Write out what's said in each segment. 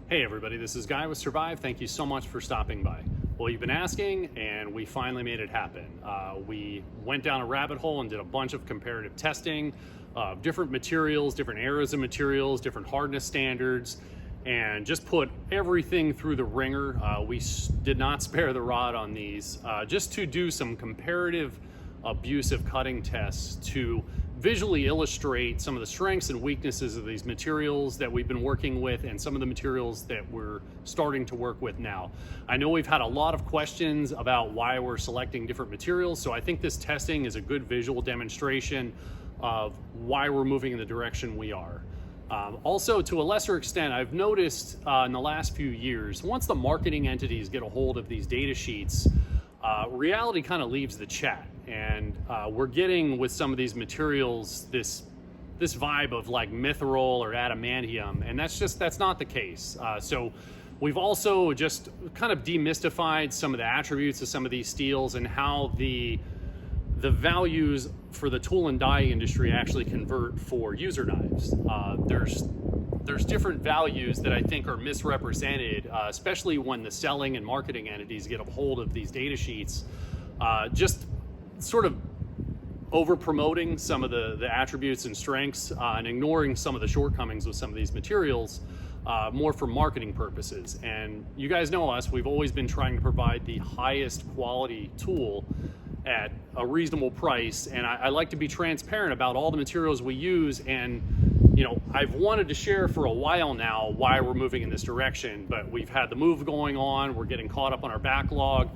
Hey everybody, this is Guy with Survive. Thank you so much for stopping by. Well, you've been asking and we finally made it happen. We went down a rabbit hole and did a bunch of comparative testing of different materials, different eras of materials, different hardness standards, and just put everything through the ringer. We did not spare the rod on these, just to do some comparative abusive cutting tests to visually illustrate some of the strengths and weaknesses of these materials that we've been working with and some of the materials that we're starting to work with now. I know we've had a lot of questions about why we're selecting different materials, so I think this testing is a good visual demonstration of why we're moving in the direction we are. Also, to a lesser extent, I've noticed in the last few years, once the marketing entities get a hold of these data sheets, reality kind of leaves the chat, and we're getting with some of these materials this vibe of like mithril or adamantium, and that's not the case. So we've also just kind of demystified some of the attributes of some of these steels and how the values for the tool and die industry actually convert for user knives. There's different values that I think are misrepresented, especially when the selling and marketing entities get a hold of these data sheets, just sort of over promoting some of the attributes and strengths and ignoring some of the shortcomings with some of these materials, more for marketing purposes. And you guys know us, we've always been trying to provide the highest quality tool at a reasonable price, and I like to be transparent about all the materials we use. And you know, I've wanted to share for a while now why we're moving in this direction, but we've had the move going on, we're getting caught up on our backlog,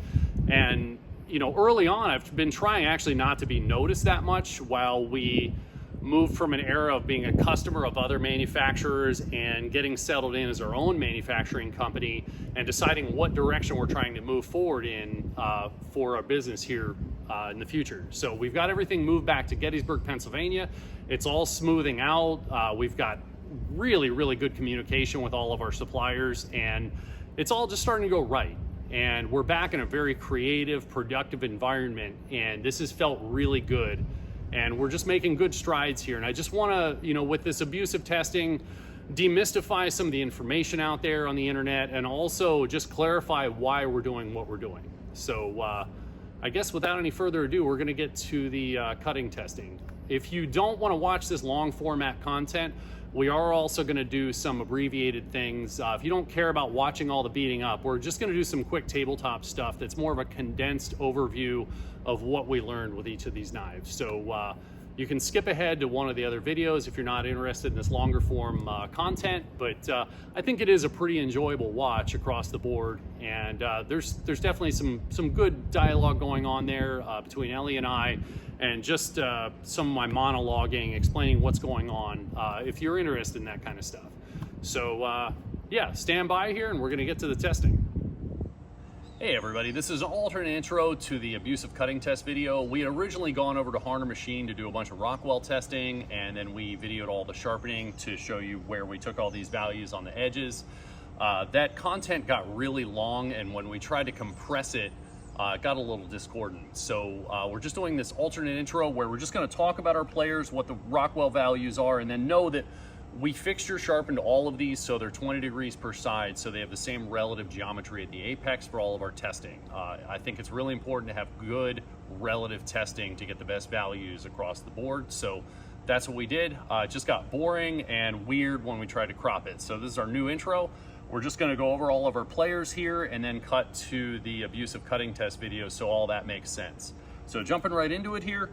and you know, early on I've been trying actually not to be noticed that much while we moved from an era of being a customer of other manufacturers and getting settled in as our own manufacturing company and deciding what direction we're trying to move forward in for our business here in the future. So we've got everything moved back to Gettysburg, Pennsylvania. It's all smoothing out. We've got really good communication with all of our suppliers, and it's all just starting to go right. And we're back in a very creative, productive environment, and this has felt really good. And we're just making good strides here. And I just wanna, you know, with this abusive testing, demystify some of the information out there on the internet, and also just clarify why we're doing what we're doing. So I guess without any further ado, we're gonna get to the cutting testing. If you don't wanna watch this long format content, we are also gonna do some abbreviated things. If you don't care about watching all the beating up, we're just gonna do some quick tabletop stuff that's more of a condensed overview of what we learned with each of these knives. So you can skip ahead to one of the other videos if you're not interested in this longer form content, but I think it is a pretty enjoyable watch across the board. And there's definitely some good dialogue going on there between Ellie and I, and just some of my monologuing, explaining what's going on, if you're interested in that kind of stuff. So yeah, stand by here and we're gonna get to the testing. Hey everybody, this is an alternate intro to the abusive cutting test video. We had originally gone over to Harner Machine to do a bunch of Rockwell testing, and then we videoed all the sharpening to show you where we took all these values on the edges. That content got really long, and when we tried to compress it, it got a little discordant. So we're just doing this alternate intro where we're just gonna talk about our players, what the Rockwell values are, and then know that we fixture sharpened all of these so they're 20 degrees per side, so they have the same relative geometry at the apex for all of our testing. I think it's really important to have good relative testing to get the best values across the board. So that's what we did. It just got boring and weird when we tried to crop it. So this is our new intro. We're just gonna go over all of our players here and then cut to the abusive cutting test video so all that makes sense. So jumping right into it here,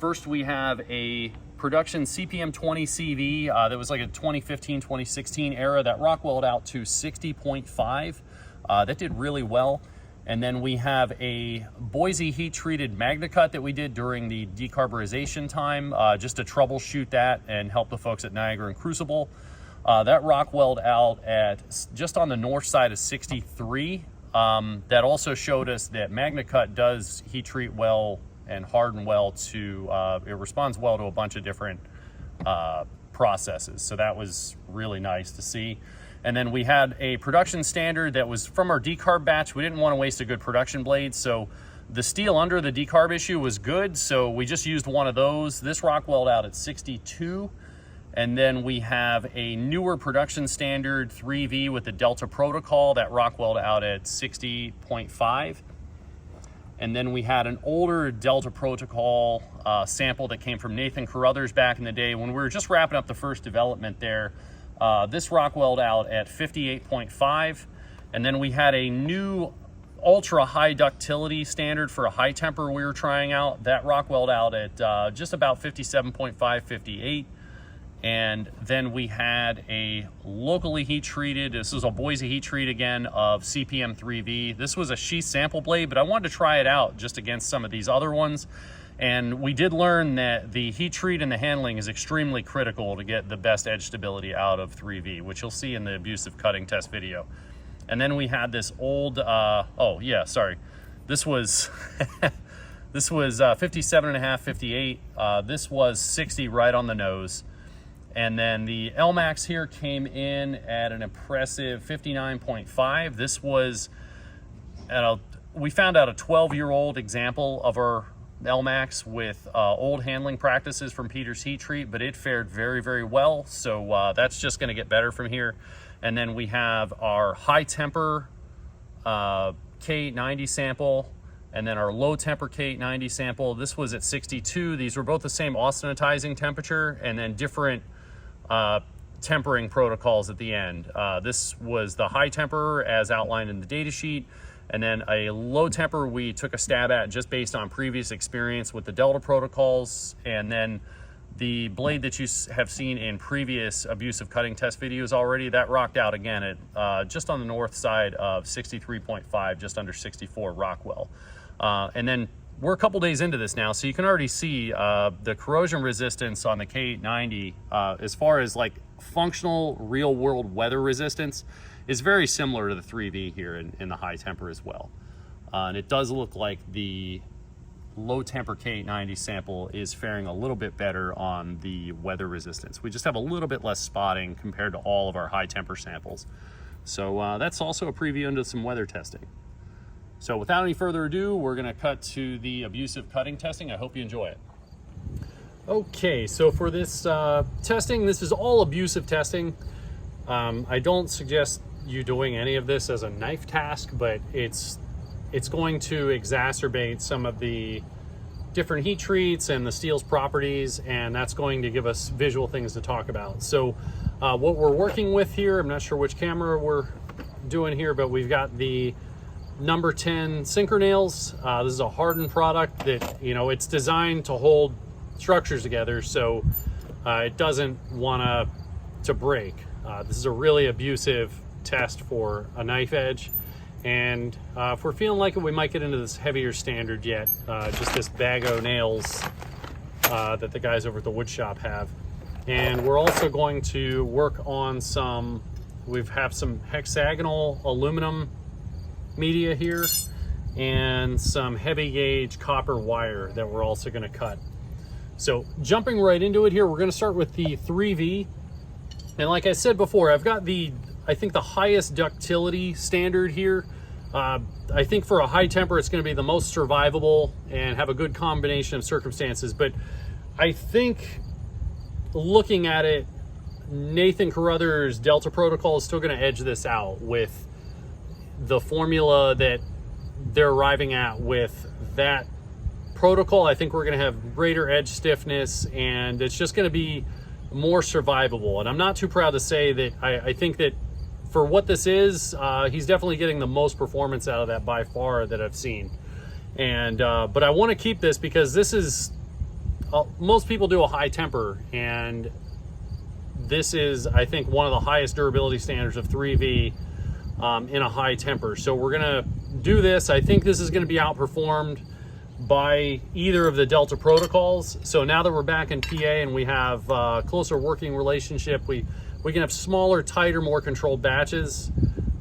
first we have a production CPM 20 CV that was like a 2015, 2016 era that Rockwelled out to 60.5. That did really well. And then we have a Boise heat treated Magnacut that we did during the decarburization time, just to troubleshoot that and help the folks at Niagara and Crucible. That Rockwelled out at just on the north side of 63. That also showed us that Magnacut does heat treat well and harden well to, it responds well to a bunch of different processes. So that was really nice to see. And then we had a production standard that was from our decarb batch. We didn't want to waste a good production blade, so the steel under the decarb issue was good, so we just used one of those. This Rockwelled out at 62. And then we have a newer production standard 3V with the Delta protocol that rock weld out at 60.5. And then we had an older Delta protocol sample that came from Nathan Carruthers back in the day when we were just wrapping up the first development there. This rock weld out at 58.5. And then we had a new ultra high ductility standard for a high temper we were trying out. That rock weld out at just about 57.5, 58. And then we had a locally heat treated, this is a Boise heat treat again of CPM 3V. This was a sheath sample blade, but I wanted to try it out just against some of these other ones. And we did learn that the heat treat and the handling is extremely critical to get the best edge stability out of 3V, which you'll see in the abusive cutting test video. And then we had this old, this was this was 57.5, 58. This was 60 right on the nose. And then the Elmax here came in at an impressive 59.5. This was, we found out a 12-year-old example of our Elmax with old handling practices from Peter's heat treat, but it fared very, very well. So that's just gonna get better from here. And then we have our high temper K890 sample, and then our low temper K890 sample. This was at 62. These were both the same austenitizing temperature and then different tempering protocols at the end. This was the high temper as outlined in the data sheet, and then a low temper we took a stab at just based on previous experience with the Delta protocols, and then the blade that you have seen in previous abusive cutting test videos already, that rocked out again at just on the north side of 63.5, just under 64 Rockwell. And then we're a couple days into this now, so you can already see the corrosion resistance on the K890 as far as like functional real world weather resistance is very similar to the 3V here in the high temper as well. And it does look like the low temper K890 sample is faring a little bit better on the weather resistance. We just have a little bit less spotting compared to all of our high temper samples. So that's also a preview into some weather testing. So without any further ado, we're gonna cut to the abusive cutting testing. I hope you enjoy it. Okay, so for this testing, this is all abusive testing. I don't suggest you doing any of this as a knife task, but it's going to exacerbate some of the different heat treats and the steel's properties, and that's going to give us visual things to talk about. So what we're working with here, I'm not sure which camera we're doing here, but we've got the number 10 sinker nails. This is a hardened product that, you know, it's designed to hold structures together, so it doesn't want to break. This is a really abusive test for a knife edge, and if we're feeling like it, we might get into this heavier standard yet, just this bag o' nails that the guys over at the wood shop have. And we're also going to work on some, we have some hexagonal aluminum media here and some heavy gauge copper wire that we're also going to cut. So jumping right into it here, we're going to start with the 3V. And like I said before, I've got I think the highest ductility standard here. I think for a high temper, it's going to be the most survivable and have a good combination of circumstances. But I think looking at it, Nathan Carruthers' Delta protocol is still going to edge this out with the formula that they're arriving at with that protocol. I think we're going to have greater edge stiffness, and it's just going to be more survivable. And I'm not too proud to say that I think that for what this is, he's definitely getting the most performance out of that by far that I've seen. And but I want to keep this because this is most people do a high temper, and this is, I think, one of the highest durability standards of 3V in a high temper. So we're gonna do this. I think this is gonna be outperformed by either of the Delta protocols. So now that we're back in PA and we have a closer working relationship, we can have smaller, tighter, more controlled batches.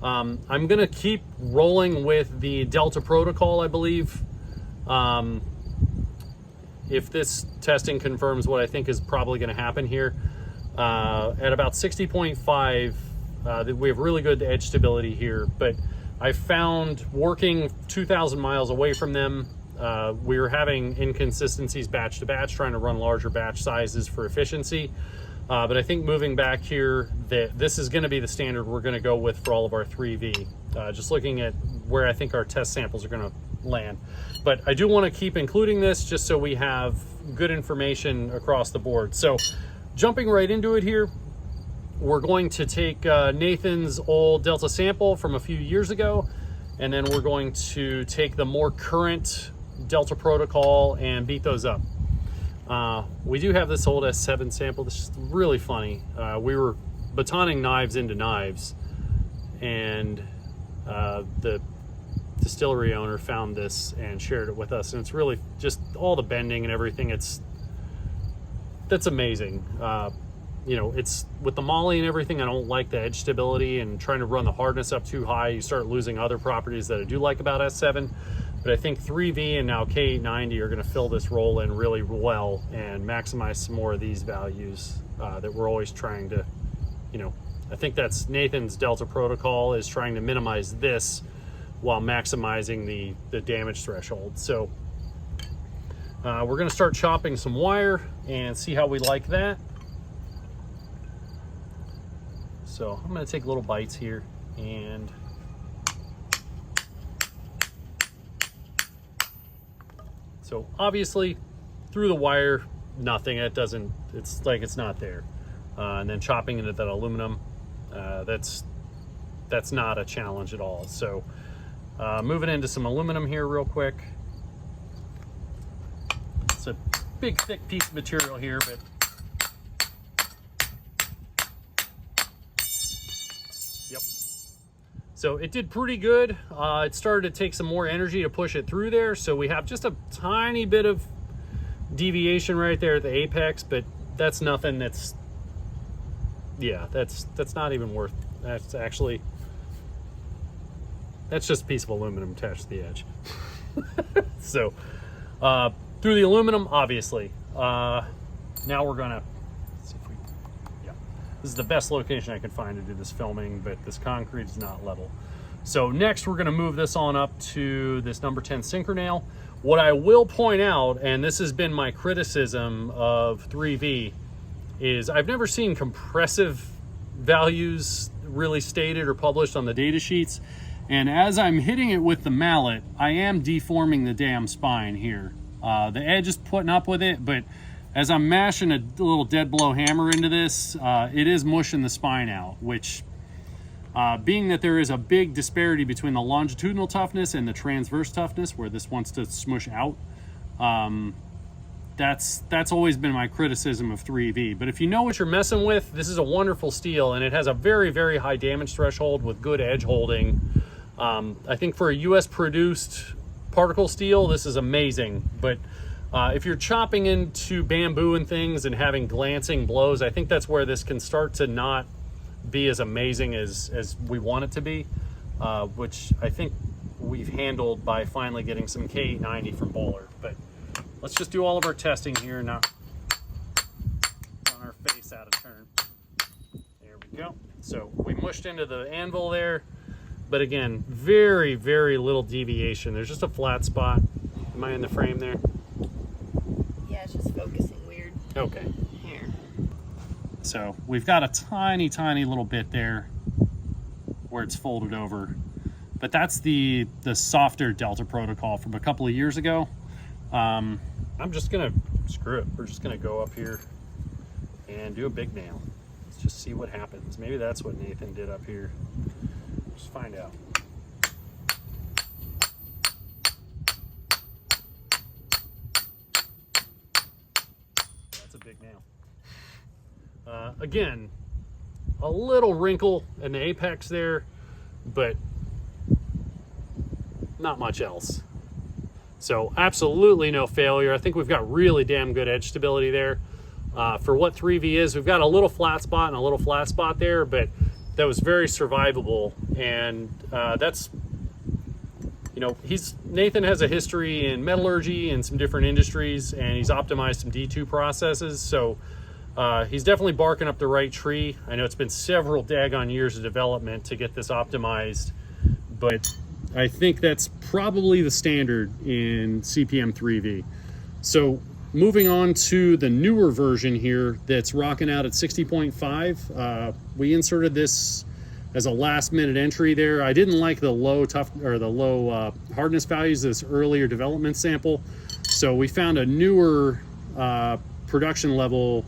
I'm gonna keep rolling with the Delta protocol, I believe. If this testing confirms what I think is probably gonna happen here. At about 60.5, we have really good edge stability here, but I found working 2,000 miles away from them, we were having inconsistencies batch to batch, trying to run larger batch sizes for efficiency. But I think moving back here, this is going to be the standard we're going to go with for all of our 3V. Just looking at where I think our test samples are going to land. But I do want to keep including this just so we have good information across the board. So jumping right into it here, we're going to take Nathan's old Delta sample from a few years ago, and then we're going to take the more current Delta protocol and beat those up. We do have this old S7 sample. This is really funny. We were batoning knives into knives, and the distillery owner found this and shared it with us, and it's really just all the bending and everything. That's amazing. You know, it's with the moly and everything, I don't like the edge stability, and trying to run the hardness up too high, you start losing other properties that I do like about S7. But I think 3V and now K890 are going to fill this role in really well and maximize some more of these values that we're always trying to, you know, I think that's Nathan's Delta protocol is trying to minimize this while maximizing the damage threshold. So we're going to start chopping some wire and see how we like that. So I'm going to take little bites here, and so obviously through the wire, nothing, it's like it's not there. And then chopping into that aluminum, that's not a challenge at all. So moving into some aluminum here real quick. It's a big thick piece of material here, but yep. So it did pretty good. It started to take some more energy to push it through there. So we have just a tiny bit of deviation right there at the apex, but that's nothing. That's not even worth, that's just a piece of aluminum attached to the edge. So through the aluminum, obviously. Now we're gonna see if we, yeah, this is the best location I could find to do this filming, but this concrete is not level. So next we're gonna move this on up to this number 10 sinker nail. What I will point out, and this has been my criticism of 3V, is I've never seen compressive values really stated or published on the data sheets. And as I'm hitting it with the mallet, I am deforming the damn spine here. The edge is putting up with it, but as I'm mashing a little dead blow hammer into this, it is mushing the spine out, which being that there is a big disparity between the longitudinal toughness and the transverse toughness, where this wants to smush out, that's always been my criticism of 3V. But if you know what you're messing with, this is a wonderful steel, and it has a very, very high damage threshold with good edge holding. I think for a US produced particle steel, this is amazing. But if you're chopping into bamboo and things and having glancing blows, I think that's where this can start to not be as amazing as we want it to be, which I think we've handled by finally getting some K890 from Böhler. But let's just do all of our testing here, not run our face out of turn. There we go. So we mushed into the anvil there, but again, very, very little deviation. There's just a flat spot. Am I in the frame there? Yeah, it's just focusing weird. Okay. Here. So we've got a tiny, tiny little bit there where it's folded over, but that's the softer Delta protocol from a couple of years ago. I'm just gonna, screw it, we're just gonna go up here and do a big nail. Let's just see what happens. Maybe that's what Nathan did up here. Let's find out. That's a big nail. Again, a little wrinkle in the apex there, but not much else. So absolutely no failure. I think we've got really damn good edge stability there. For what 3V is, we've got a little flat spot and a little flat spot there, but that was very survivable. And that's, you know, Nathan has a history in metallurgy and some different industries, and he's optimized some D2 processes. So he's definitely barking up the right tree. I know it's been several daggone years of development to get this optimized, but I think that's probably the standard in CPM 3V. So moving on to the newer version here that's rocking out at 60.5. We inserted this as a last minute entry there. I didn't like the low hardness values of this earlier development sample. So we found a newer production level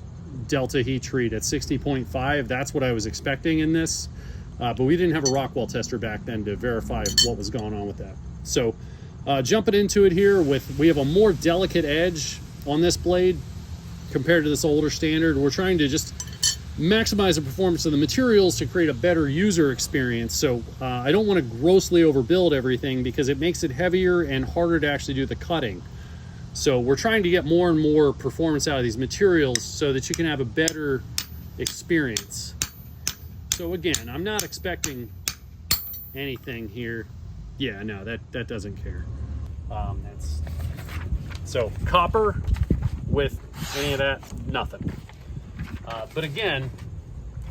delta heat treat at 60.5. That's what I was expecting in this. But we didn't have a Rockwell tester back then to verify what was going on with that. So jumping into it here, we have a more delicate edge on this blade compared to this older standard. We're trying to just maximize the performance of the materials to create a better user experience. So I don't want to grossly overbuild everything because it makes it heavier and harder to actually do the cutting. So we're trying to get more and more performance out of these materials so that you can have a better experience. So again, I'm not expecting anything here. Yeah, no, that doesn't care. So copper with any of that, nothing. But again,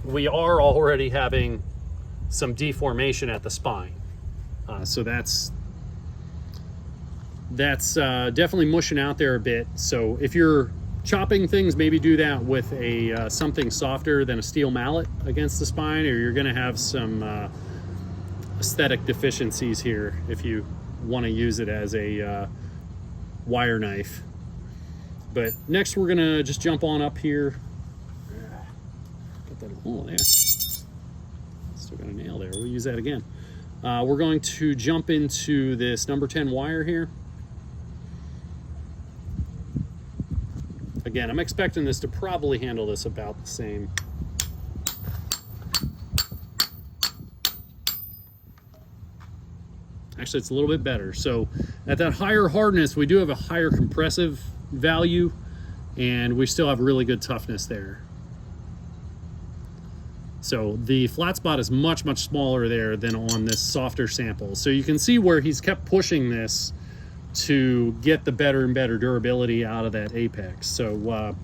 we are already having some deformation at the spine. So that's definitely mushing out there a bit. So if you're chopping things, maybe do that with a something softer than a steel mallet against the spine, or you're gonna have some aesthetic deficiencies here if you want to use it as a wire knife. But next we're gonna just jump on up here. Got that hole there. Still got a nail there. We'll use that again. We're going to jump into this number 10 wire here. Again, I'm expecting this to probably handle this about the same. Actually, it's a little bit better. So at that higher hardness, we do have a higher compressive value, and we still have really good toughness there. So the flat spot is much, much smaller there than on this softer sample. So you can see where he's kept pushing this to get the better and better durability out of that apex. So,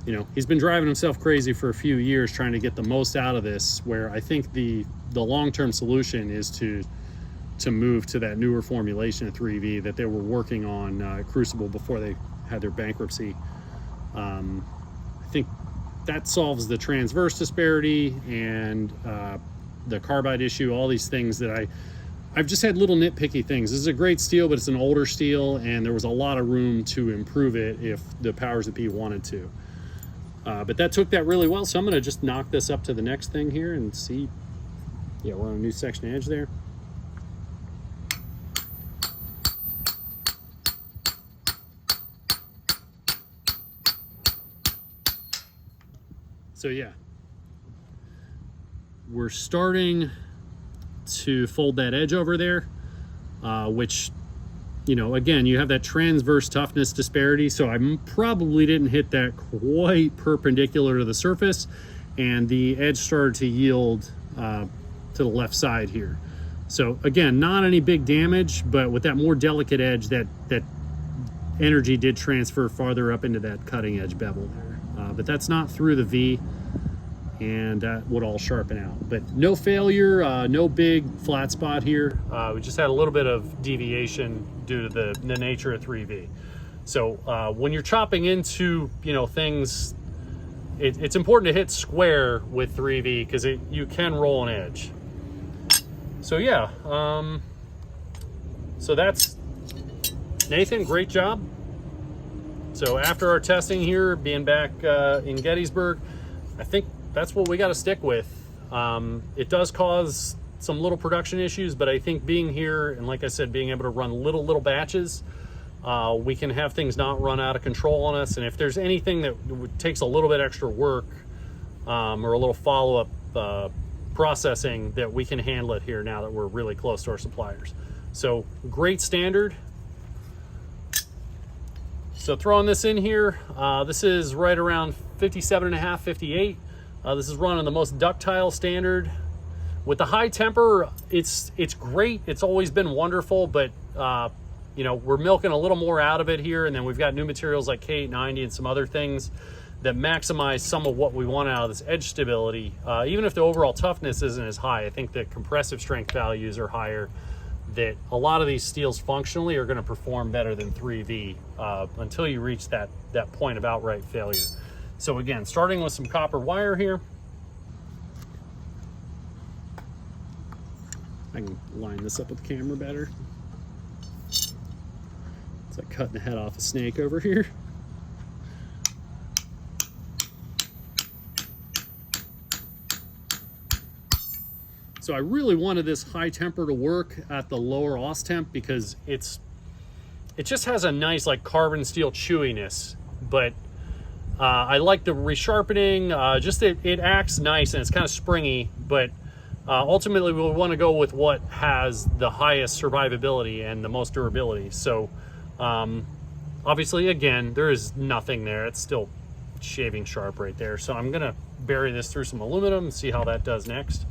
you know, he's been driving himself crazy for a few years trying to get the most out of this, where I think the long-term solution is to move to that newer formulation of 3V that they were working on Crucible before they had their bankruptcy. I think that solves the transverse disparity and the carbide issue, all these things that I've just had little nitpicky things. This is a great steel, but it's an older steel, and there was a lot of room to improve it if the powers that be wanted to. But that took that really well, so I'm gonna just knock this up to the next thing here and see. Yeah, we're on a new section edge there. So yeah, we're starting to fold that edge over there, which, you know, again, you have that transverse toughness disparity, so I probably didn't hit that quite perpendicular to the surface, and the edge started to yield to the left side here. So again, not any big damage, but with that more delicate edge, that energy did transfer farther up into that cutting edge bevel there. But that's not through the V, and that would all sharpen out. But no failure, no big flat spot here. We just had a little bit of deviation due to the nature of 3V. So when you're chopping into, you know, things, it's important to hit square with 3V because you can roll an edge. So yeah, so that's Nathan, great job. So after our testing here, being back in Gettysburg, I think that's what we got to stick with. It does cause some little production issues, but I think being here, and like I said, being able to run little batches, we can have things not run out of control on us. And if there's anything that takes a little bit extra work or a little follow-up processing, that we can handle it here now that we're really close to our suppliers. So great standard. So throwing this in here, this is right around 57.5, 58. This is running the most ductile standard. With the high temper, it's great. It's always been wonderful, but you know, we're milking a little more out of it here, and then we've got new materials like K890 and some other things that maximize some of what we want out of this edge stability. Even if the overall toughness isn't as high, I think the compressive strength values are higher. that a lot of these steels functionally are going to perform better than 3V until you reach that point of outright failure. So again, starting with some copper wire here. I can line this up with the camera better. It's like cutting the head off a snake over here. So I really wanted this high temper to work at the lower os temp because it just has a nice like carbon steel chewiness, but I like the resharpening, just it acts nice and it's kind of springy, but ultimately we want to go with what has the highest survivability and the most durability. So obviously, again, there is nothing there. It's still shaving sharp right there. So I'm gonna bury this through some aluminum and see how that does next.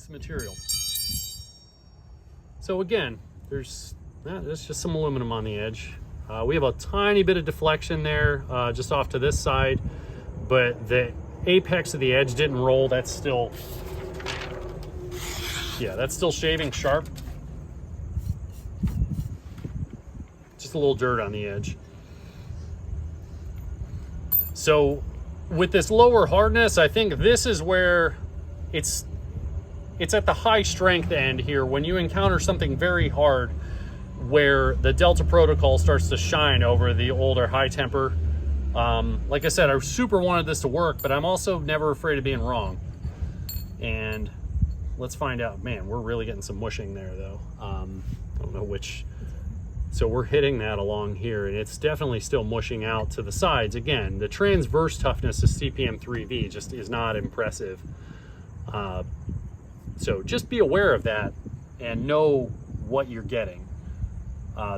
Material. So again, there's just some aluminum on the edge. We have a tiny bit of deflection there just off to this side, but the apex of the edge didn't roll. That's still, yeah, that's still shaving sharp. Just a little dirt on the edge. So with this lower hardness, I think this is where it's at the high strength end here when you encounter something very hard where the Delta protocol starts to shine over the older high temper. Like I said, I super wanted this to work, but I'm also never afraid of being wrong. And let's find out. Man, we're really getting some mushing there though. I don't know which. So we're hitting that along here and it's definitely still mushing out to the sides. Again, the transverse toughness of CPM 3V just is not impressive. So just be aware of that and know what you're getting.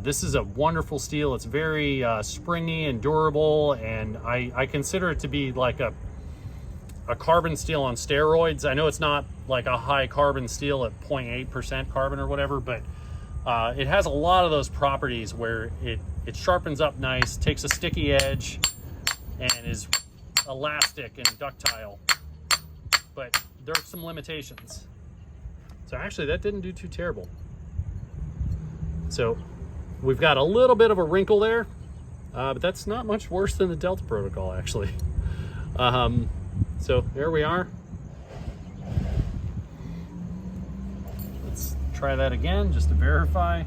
This is a wonderful steel. It's very springy and durable, and I consider it to be like a carbon steel on steroids. I know it's not like a high carbon steel at 0.8% carbon or whatever, but it has a lot of those properties where it sharpens up nice, takes a sticky edge, and is elastic and ductile. But there are some limitations. So actually that didn't do too terrible. So we've got a little bit of a wrinkle there, but that's not much worse than the Delta protocol actually. So there we are. Let's try that again just to verify.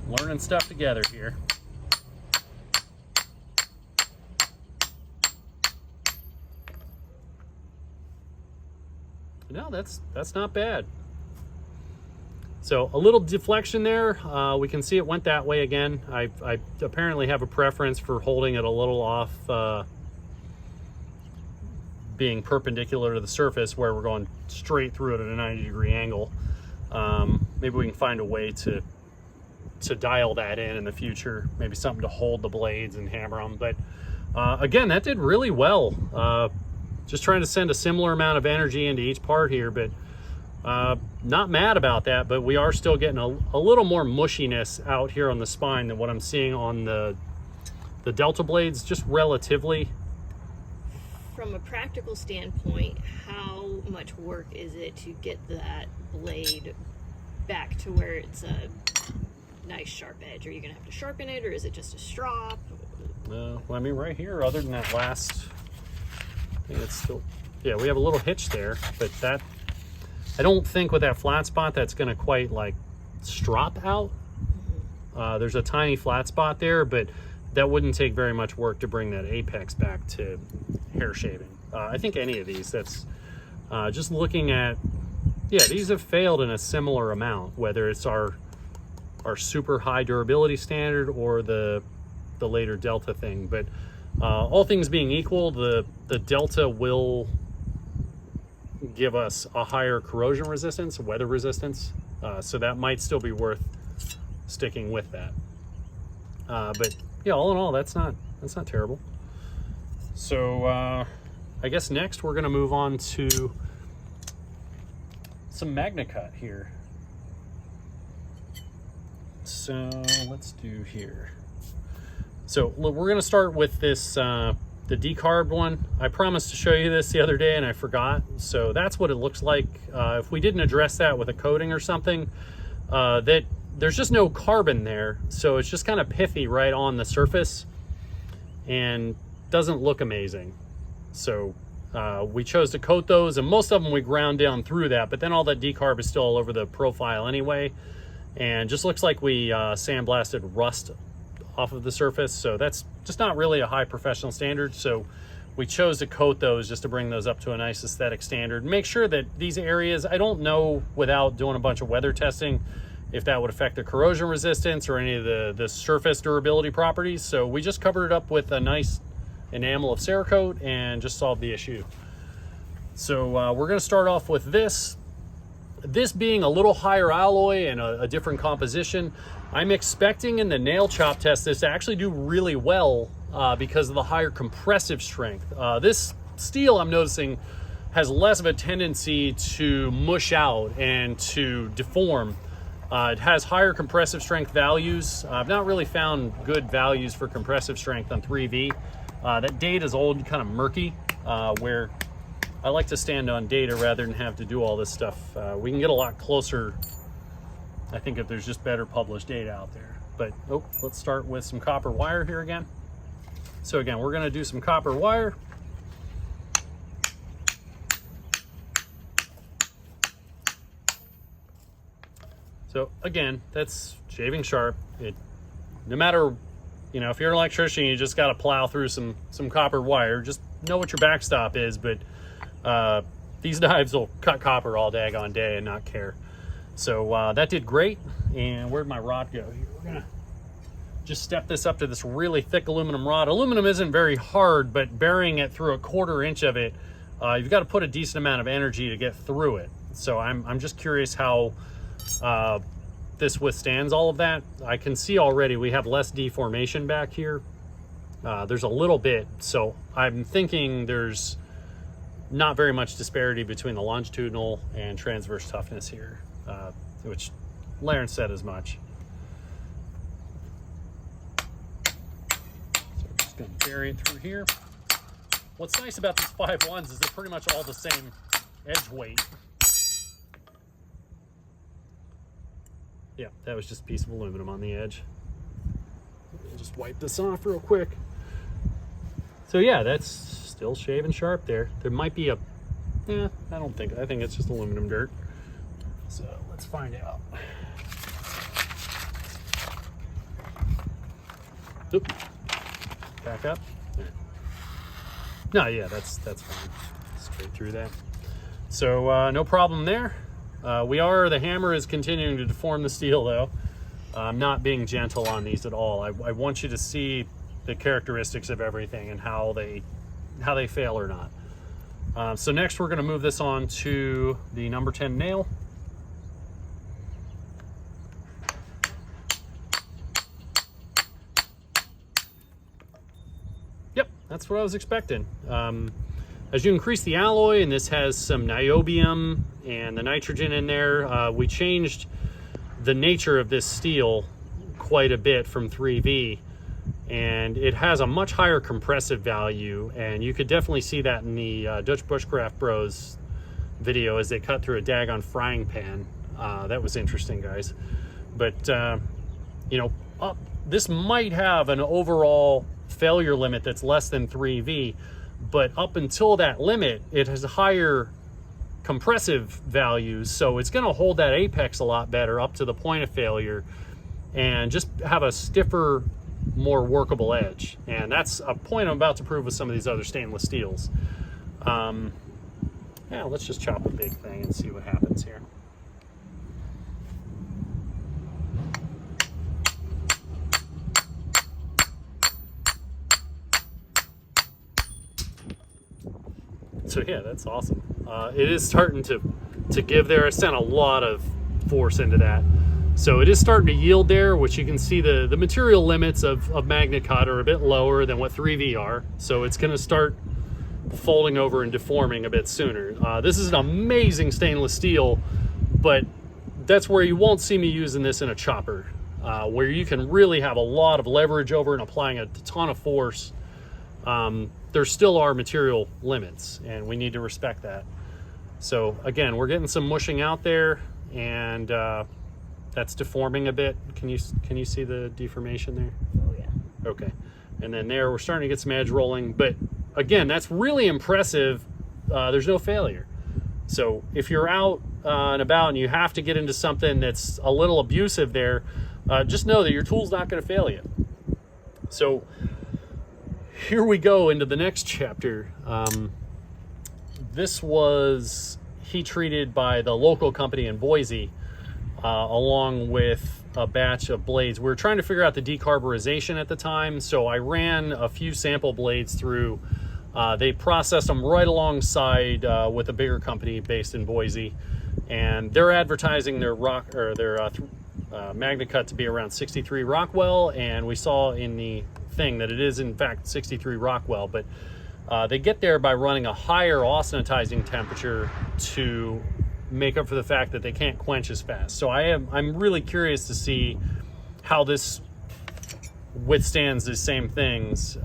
Learning stuff together here. No, that's not bad. So a little deflection there. We can see it went that way again. I apparently have a preference for holding it a little off, being perpendicular to the surface where we're going straight through it at a 90-degree angle. Maybe we can find a way to dial that in the future. Maybe something to hold the blades and hammer them. But again, that did really well. Just trying to send a similar amount of energy into each part here, but not mad about that, but we are still getting a little more mushiness out here on the spine than what I'm seeing on the Delta blades, just relatively. From a practical standpoint, how much work is it to get that blade back to where it's a nice sharp edge? Are you gonna have to sharpen it, or is it just a strop? Well, I mean, right here, other than that last, I think it's still, yeah, we have a little hitch there, but that, I don't think with that flat spot that's going to quite like strop out. There's a tiny flat spot there, but that wouldn't take very much work to bring that apex back to hair shaving. I think any of these, that's just looking at, yeah, these have failed in a similar amount, whether it's our super high durability standard or the later Delta thing. But all things being equal, the Delta will give us a higher corrosion resistance, weather resistance, so that might still be worth sticking with that. But yeah, all in all, that's not terrible. So I guess next we're going to move on to some Magnacut here. so let's do here. So we're gonna start with this, the decarbed one. I promised to show you this the other day and I forgot. So that's what it looks like. If we didn't address that with a coating or something, that there's just no carbon there. So it's just kind of pithy right on the surface and doesn't look amazing. So we chose to coat those, and most of them we ground down through that, but then all that decarb is still all over the profile anyway, and just looks like we sandblasted rust off of the surface. So that's just not really a high professional standard. So we chose to coat those just to bring those up to a nice aesthetic standard. Make sure that these areas, I don't know without doing a bunch of weather testing if that would affect the corrosion resistance or any of the surface durability properties. So we just covered it up with a nice enamel of Cerakote and just solved the issue. So we're going to start off with this being a little higher alloy and a different composition. I'm expecting in the nail chop test this to actually do really well because of the higher compressive strength. This steel, I'm noticing, has less of a tendency to mush out and to deform. It has higher compressive strength values. I've not really found good values for compressive strength on 3V. That data is old and kind of murky, where I like to stand on data rather than have to do all this stuff. We can get a lot closer, I think, if there's just better published data out there. But let's start with some copper wire here again. So again, we're going to do some copper wire. So again, that's shaving sharp. No matter, if you're an electrician, you just got to plow through some copper wire. Just know what your backstop is, but these knives will cut copper all daggone day and not care. So that did great. And where'd my rod go? We're gonna just step this up to this really thick aluminum rod. Aluminum isn't very hard, but burying it through a 1/4 inch of it, you've got to put a decent amount of energy to get through it. So I'm just curious how this withstands all of that. I can see already we have less deformation back here. There's a little bit, so I'm thinking there's not very much disparity between the longitudinal and transverse toughness here, which Laren said as much. So we're just going to bury it through here. What's nice about these 5-1s is they're pretty much all the same edge weight. Yeah, that was just a piece of aluminum on the edge. I'll just wipe this off real quick. So yeah, that's still shaving sharp there. There might be a, I think it's just aluminum dirt. So let's find out. Oop. Back up. No, yeah, that's fine. Straight through that. So no problem there. The hammer is continuing to deform the steel though. I'm not being gentle on these at all. I want you to see the characteristics of everything and how they fail or not. So next we're going to move this on to the number 10 nail. Yep, that's what I was expecting. As you increase the alloy, and this has some niobium and the nitrogen in there, we changed the nature of this steel quite a bit from 3V, and it has a much higher compressive value, and you could definitely see that in the Dutch Bushcraft Bros video as they cut through a daggone frying pan. That was interesting, guys. But this might have an overall failure limit that's less than 3V, but up until that limit, it has higher compressive values, so it's going to hold that apex a lot better up to the point of failure and just have a stiffer, more workable edge. And that's a point I'm about to prove with some of these other stainless steels. Yeah, let's just chop a big thing and see what happens here. So yeah, that's awesome. It is starting to give there. I sent a lot of force into that. So it is starting to yield there, which you can see the material limits of Magnacut are a bit lower than what 3V are. So it's going to start folding over and deforming a bit sooner. This is an amazing stainless steel, but that's where you won't see me using this in a chopper. where you can really have a lot of leverage over and applying a ton of force, there still are material limits, and we need to respect that. So again, we're getting some mushing out there, and that's deforming a bit. Can you see the deformation there? Oh yeah. Okay. And then there, we're starting to get some edge rolling, but again, that's really impressive. There's no failure. So if you're out and about and you have to get into something that's a little abusive there, just know that your tool's not going to fail you. So here we go into the next chapter. This was heat treated by the local company in Boise, along with a batch of blades. We were trying to figure out the decarburization at the time, so I ran a few sample blades through. They processed them right alongside with a bigger company based in Boise, and they're advertising their Magnacut to be around 63 Rockwell, and we saw in the thing that it is in fact 63 Rockwell, but they get there by running a higher austenitizing temperature to make up for the fact that they can't quench as fast. So I'm really curious to see how this withstands the same things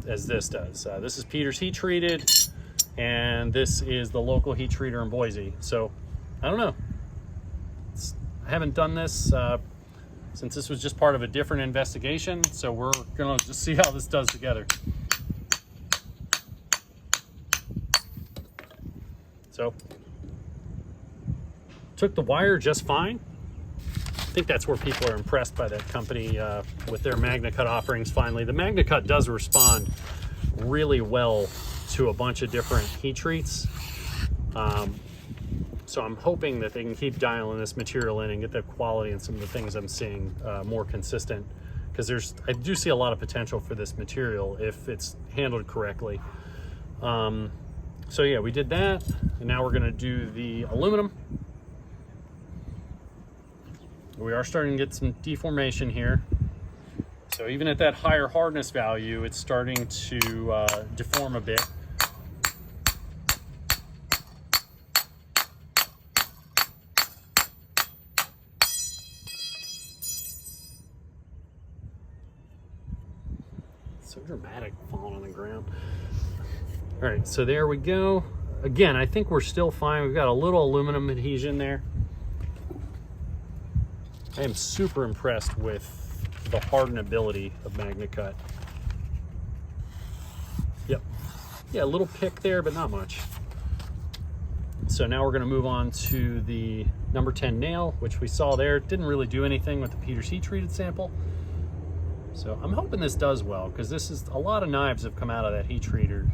as this does. This is Peter's heat treated, and this is the local heat treater in Boise. So I don't know. I haven't done this since this was just part of a different investigation, so we're gonna just see how this does together. So took the wire just fine. I think that's where people are impressed by that company with their Magnacut offerings finally. The Magnacut does respond really well to a bunch of different heat treats. So I'm hoping that they can keep dialing this material in and get the quality and some of the things I'm seeing more consistent, because I do see a lot of potential for this material if it's handled correctly. So yeah, we did that, and now we're gonna do the aluminum. We are starting to get some deformation here. So even at that higher hardness value, it's starting to deform a bit. So dramatic falling on the ground. All right, so there we go. Again, I think we're still fine. We've got a little aluminum adhesion there. I am super impressed with the hardenability of Magnacut. Yep. Yeah, a little pick there, but not much. So now we're gonna move on to the number 10 nail, which we saw there. Didn't really do anything with the Peter's heat treated sample. So I'm hoping this does well, because this is a lot of knives have come out of that heat treater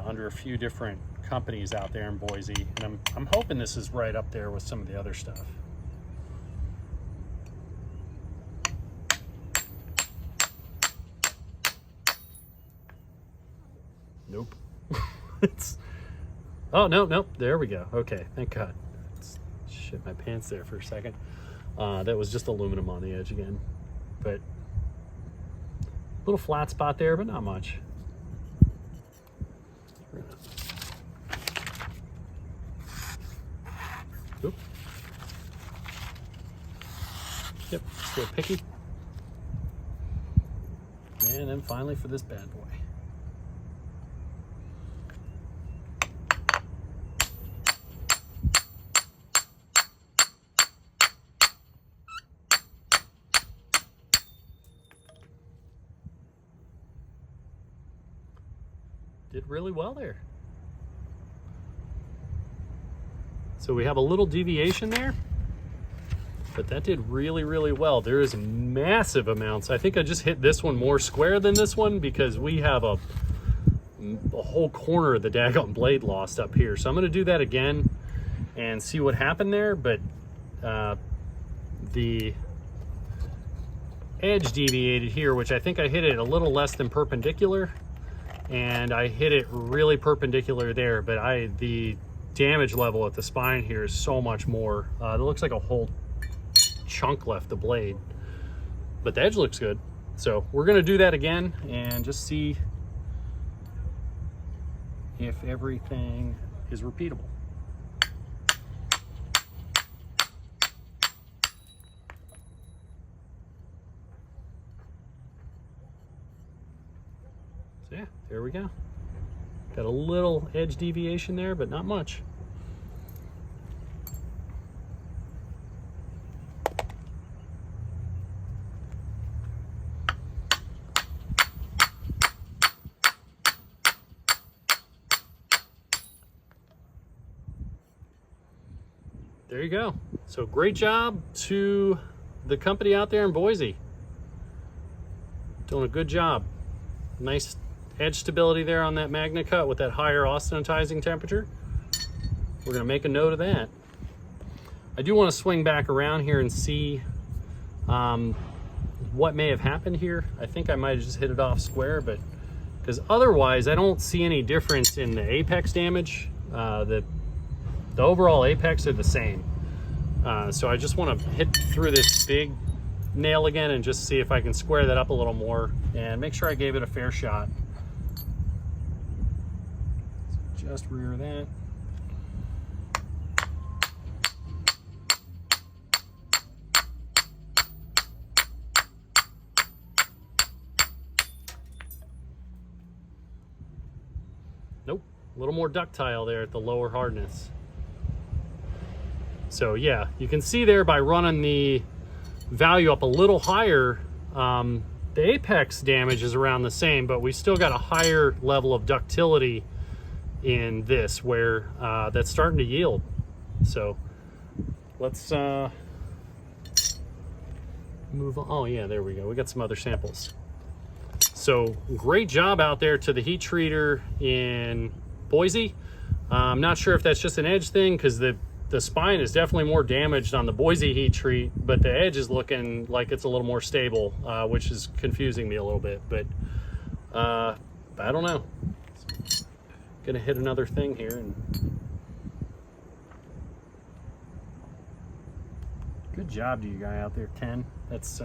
under a few different companies out there in Boise, and I'm hoping this is right up there with some of the other stuff. Nope. Oh, no, there we go. Okay, thank God. Shit my pants there for a second. That was just aluminum on the edge again, but little flat spot there, but not much. Oop. Yep, just a little picky. And then finally for this bad boy. Did really well there. So we have a little deviation there, but that did really, really well. There is massive amounts. I think I just hit this one more square than this one, because we have a whole corner of the daggone blade lost up here. So I'm gonna do that again and see what happened there, but the edge deviated here, which I think I hit it a little less than perpendicular, and I hit it really perpendicular there, but the damage level at the spine here is so much more. It looks like a whole chunk left the blade, but the edge looks good. So we're gonna do that again and just see if everything is repeatable. So yeah, there we go. Got a little edge deviation there, but not much. There you go. So great job to the company out there in Boise. Doing a good job. Nice edge stability there on that Magnacut with that higher austenitizing temperature. We're going to make a note of that. I do want to swing back around here and see what may have happened here. I think I might have just hit it off square, but because otherwise I don't see any difference in the apex damage. The overall apex are the same. So I just want to hit through this big nail again and just see if I can square that up a little more and make sure I gave it a fair shot. So just rear that. Nope, a little more ductile there at the lower hardness. So yeah, you can see there by running the value up a little higher, the apex damage is around the same, but we still got a higher level of ductility in this where that's starting to yield. So let's move on. Oh yeah, there we go. We got some other samples. So great job out there to the heat treater in Boise. I'm not sure if that's just an edge thing because the spine is definitely more damaged on the Boise heat treat, but the edge is looking like it's a little more stable, which is confusing me a little bit, but I don't know. Gonna hit another thing here. And good job to you guy out there, Ken. That's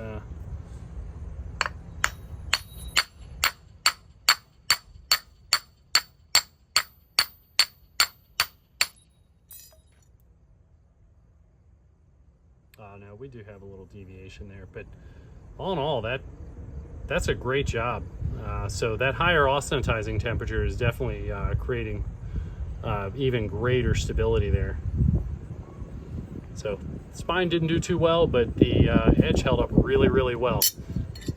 no, we do have a little deviation there, but all in all, that's a great job. So that higher austenitizing temperature is definitely creating even greater stability there. So spine didn't do too well, but the edge held up really, really well.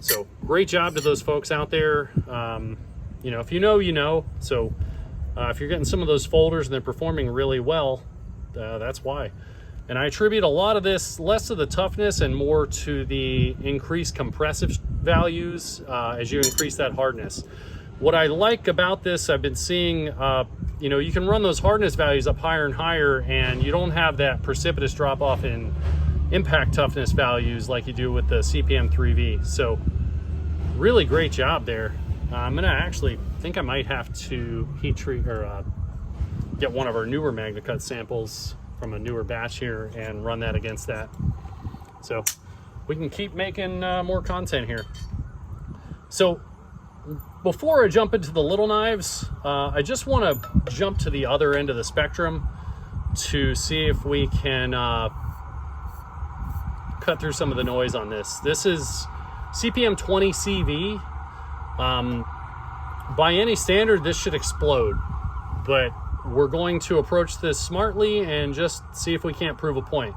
So great job to those folks out there. You know, if you know, you know. So if you're getting some of those folders and they're performing really well, that's why. And I attribute a lot of this less to the toughness and more to the increased compressive values as you increase that hardness. What I like about this, I've been seeing, you know, you can run those hardness values up higher and higher and you don't have that precipitous drop off in impact toughness values like you do with the CPM 3V. So really great job there. I'm gonna actually think I might have to heat treat or get one of our newer Magnacut samples from a newer batch here and run that against that. So we can keep making more content here. So before I jump into the little knives, I just want to jump to the other end of the spectrum to see if we can cut through some of the noise on this. This is CPM 20 CV. By any standard, this should explode, but we're going to approach this smartly and just see if we can't prove a point.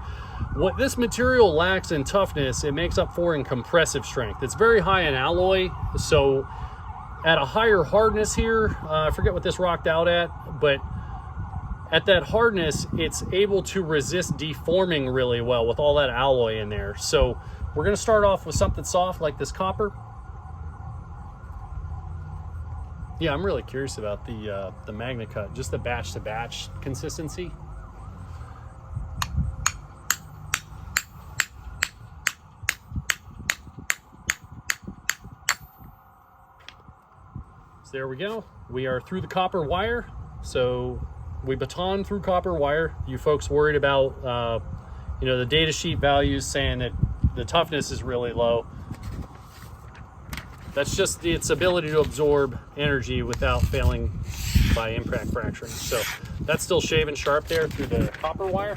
What this material lacks in toughness, it makes up for in compressive strength. It's very high in alloy, so at a higher hardness here, I forget what this rocked out at, but at that hardness, it's able to resist deforming really well with all that alloy in there. So we're gonna start off with something soft like this copper. Yeah, I'm really curious about the Magnacut, just the batch to batch consistency. So there we go. We are through the copper wire. So we baton through copper wire. You folks worried about, you know, the data sheet values saying that the toughness is really low. That's just its ability to absorb energy without failing by impact fracturing. So that's still shaving sharp there through the copper wire.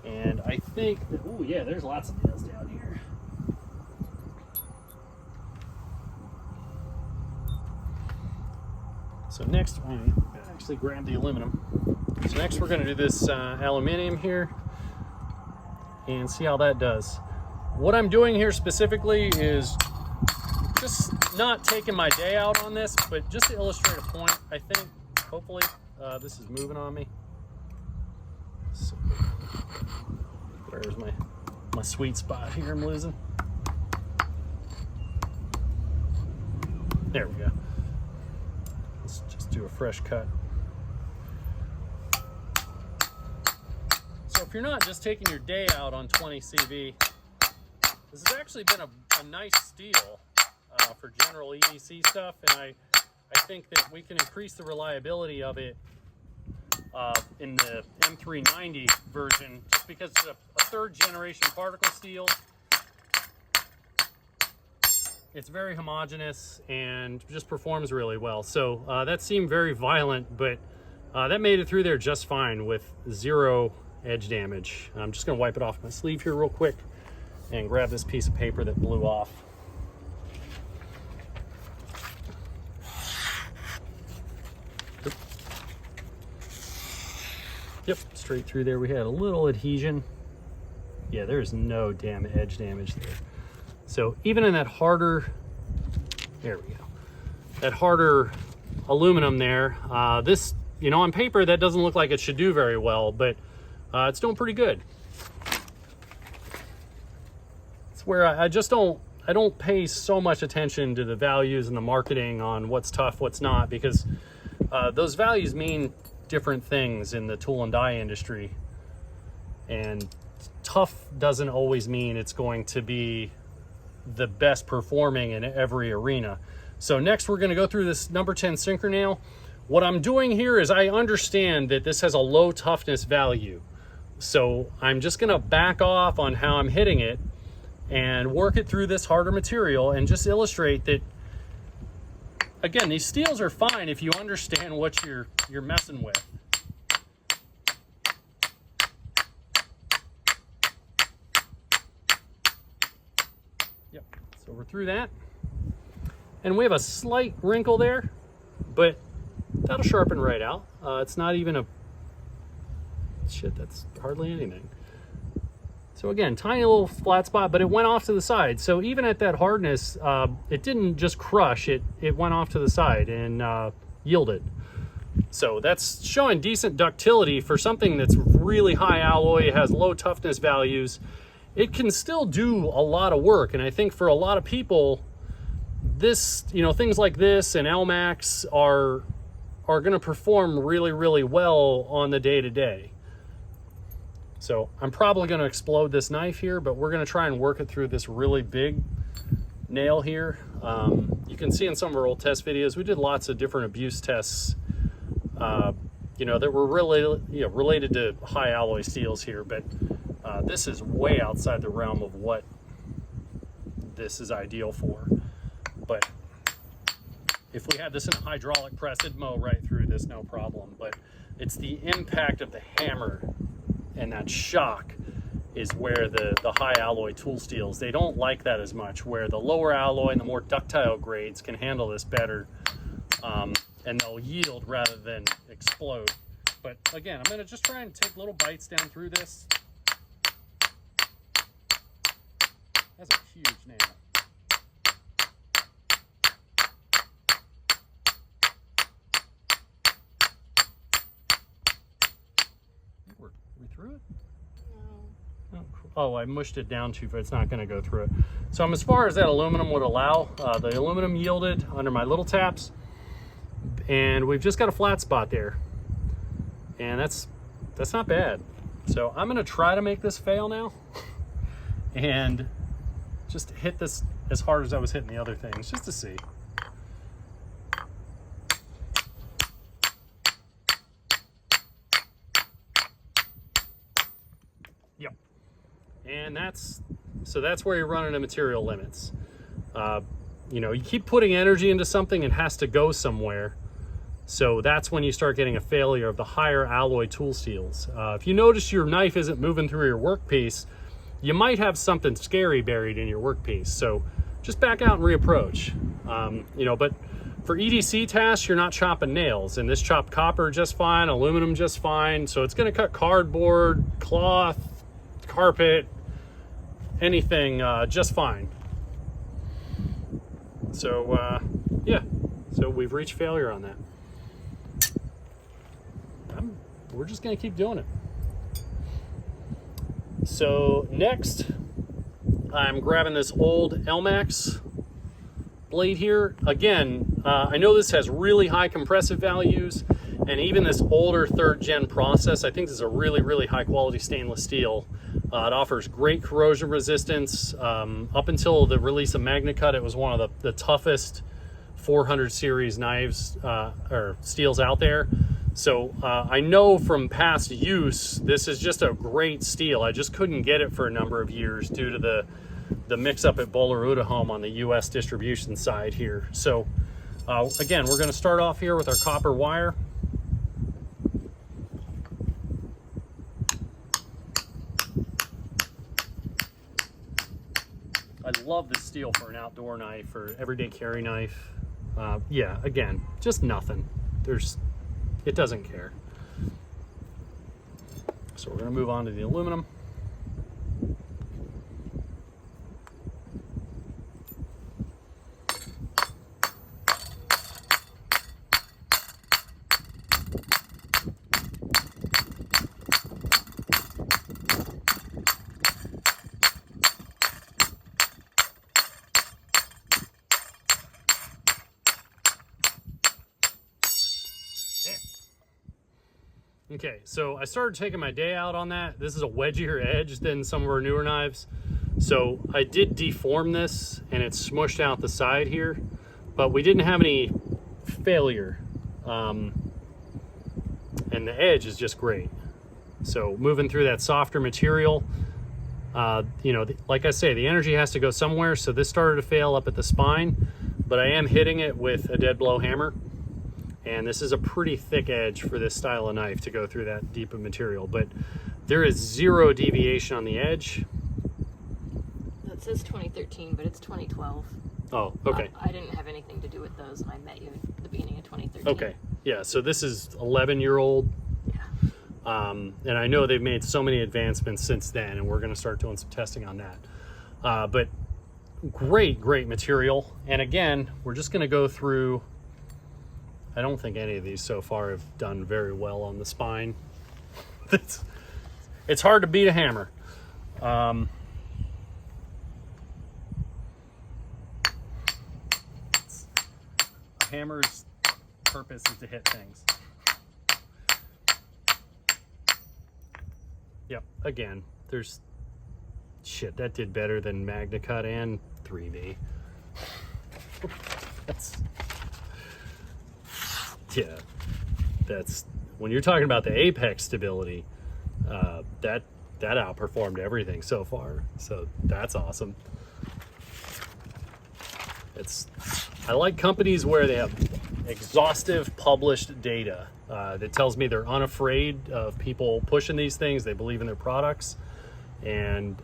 And I think that, oh yeah, there's lots of nails down here. next, I actually grab the aluminum. So next we're gonna do this aluminum here and see how that does. What I'm doing here specifically is just not taking my day out on this, but just to illustrate a point, I think, hopefully, this is moving on me. So, where's my sweet spot here I'm losing? There we go. Let's just do a fresh cut. So if you're not just taking your day out on 20 CV, this has actually been a nice steel for general EDC stuff, and I think that we can increase the reliability of it in the M390 version, just because it's a third generation particle steel. It's very homogeneous and just performs really well. So that seemed very violent, but that made it through there just fine with 0 edge damage. I'm just gonna wipe it off my sleeve here real quick and grab this piece of paper that blew off. Yep, straight through there. We had a little adhesion. Yeah, there's no damn edge damage there. So even in that harder, there we go, that harder aluminum there, this, you know, on paper that doesn't look like it should do very well, but it's doing pretty good. It's where I don't pay so much attention to the values and the marketing on what's tough, what's not, because those values mean different things in the tool and die industry, and tough doesn't always mean it's going to be the best performing in every arena. So next we're going to go through this number 10 synchro nail. What I'm doing here is I understand that this has a low toughness value, so I'm just going to back off on how I'm hitting it and work it through this harder material and just illustrate that, again, these steels are fine if you understand what you're messing with. Yep, so we're through that. And we have a slight wrinkle there, but that'll sharpen right out. It's not even a, shit, that's hardly anything. So again, tiny little flat spot, but it went off to the side. So even at that hardness, it didn't just crush, it went off to the side and yielded. So that's showing decent ductility for something that's really high alloy, it has low toughness values. It can still do a lot of work, and I think for a lot of people, this, you know, things like this and Elmax are gonna perform really, really well on the day-to-day. So I'm probably gonna explode this knife here, but we're gonna try and work it through this really big nail here. You can see in some of our old test videos, we did lots of different abuse tests, you know, that were really, you know, related to high alloy steels here, but this is way outside the realm of what this is ideal for. But if we had this in a hydraulic press, it'd mow right through this, no problem. But it's the impact of the hammer and that shock is where the high alloy tool steels, they don't like that as much, where the lower alloy and the more ductile grades can handle this better, and they'll yield rather than explode. But again, I'm gonna just try and take little bites down through this. That's a huge nail. We through it? No. Oh, I mushed it down too, but it's not going to go through it. So I'm as far as that aluminum would allow. The aluminum yielded under my little taps, and we've just got a flat spot there, and that's not bad. So I'm going to try to make this fail now and just hit this as hard as I was hitting the other things, just to see. Yep. And that's where you're running into material limits. You know, you keep putting energy into something, it has to go somewhere. So that's when you start getting a failure of the higher alloy tool steels. If you notice your knife isn't moving through your workpiece, you might have something scary buried in your workpiece. So just back out and reapproach. You know, but for EDC tasks, you're not chopping nails, and this chopped copper just fine, aluminum just fine. So it's going to cut cardboard, cloth, carpet, anything just fine. So yeah, so we've reached failure on that. We're just going to keep doing it. So next, I'm grabbing this old Elmax blade here. Again, I know this has really high compressive values, and even this older 3rd gen process, I think this is a really high quality stainless steel. It offers great corrosion resistance. Up until the release of Magnacut, it was one of the toughest 400 series knives or steels out there. So I know from past use, this is just a great steel. I just couldn't get it for a number of years due to the mix-up at Böhler Uddeholm on the U.S. distribution side here. So again, we're going to start off here with our copper wire. I love this steel for an outdoor knife or everyday carry knife. Yeah, again, just nothing. It doesn't care. So we're going to move on to the aluminum. Okay, so I started taking my day out on that. This is a wedgier edge than some of our newer knives. So I did deform this and it smushed out the side here, but we didn't have any failure. And the edge is just great. So moving through that softer material, you know, like I say, the energy has to go somewhere. So this started to fail up at the spine, but I am hitting it with a dead blow hammer. And this is a pretty thick edge for this style of knife to go through that deep of material, but there is 0 deviation on the edge. It says 2013, but it's 2012. Oh, okay. I didn't have anything to do with those, and I met you at the beginning of 2013. Okay, yeah, so this is 11-year-old. Yeah. And I know they've made so many advancements since then, and we're going to start doing some testing on that. But great material. And again, we're just going to go through. I don't think any of these so far have done very well on the spine. It's hard to beat a hammer. A hammer's purpose is to hit things. Yep, again, there's shit that did better than Magnacut and 3V. That's when you're talking about the apex stability, that outperformed everything so far. So that's awesome. I like companies where they have exhaustive published data that tells me they're unafraid of people pushing these things. They believe in their products, and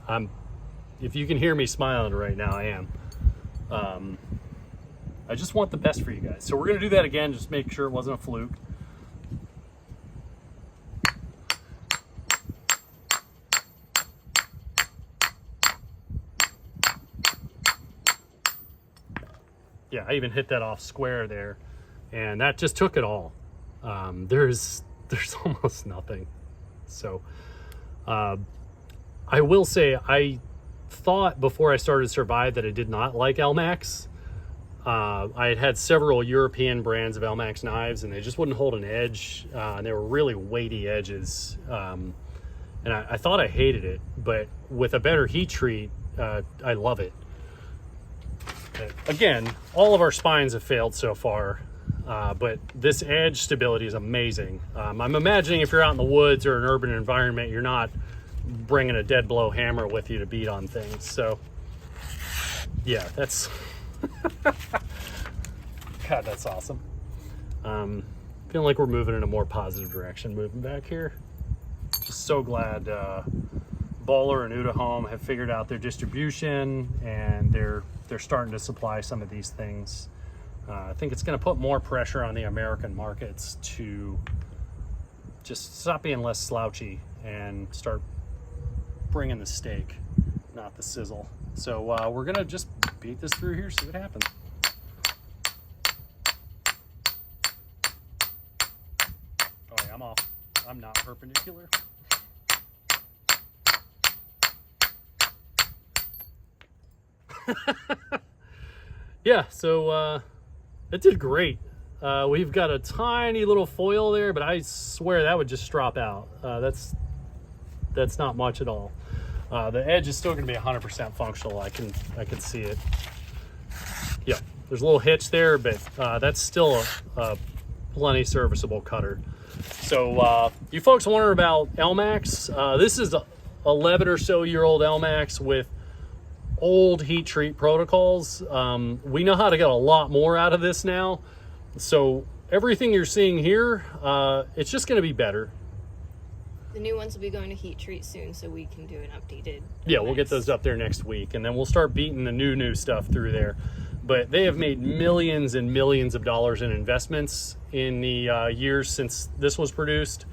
if you can hear me smiling right now, I am. I just want the best for you guys. So we're going to do that again, just make sure it wasn't a fluke. Yeah, I even hit that off square there, and that just took it all. There's almost nothing. So I will say, I thought before I started Survive that I did not like Elmax. I had several European brands of Elmax knives, and they just wouldn't hold an edge, and they were really weighty edges. And I thought I hated it, but with a better heat treat, I love it. But again, all of our spines have failed so far, but this edge stability is amazing. I'm imagining if you're out in the woods or an urban environment, you're not bringing a dead blow hammer with you to beat on things. So yeah, that's God, that's awesome. Feeling like we're moving in a more positive direction moving back here. Just so glad Böhler and Uddeholm have figured out their distribution, and they're starting to supply some of these things I think it's going to put more pressure on the American markets to just stop being less slouchy and start bringing the steak, not the sizzle. So we're going to just beat this through here, see what happens. Oh yeah, I'm off. I'm not perpendicular. Yeah, so it did great. We've got a tiny little foil there, but I swear that would just drop out. That's not much at all. The edge is still going to be 100% functional. I can see it. Yeah, there's a little hitch there, but that's still a plenty serviceable cutter. So you folks wonder about Elmax. This is a 11 or so year old Elmax with old heat treat protocols. We know how to get a lot more out of this now. So everything you're seeing here, it's just going to be better. The new ones will be going to heat treat soon, so we can do an updated. Yeah, we'll get those up there next week, and then we'll start beating the new stuff through there. But they have made millions and millions of dollars in investments in the years since this was produced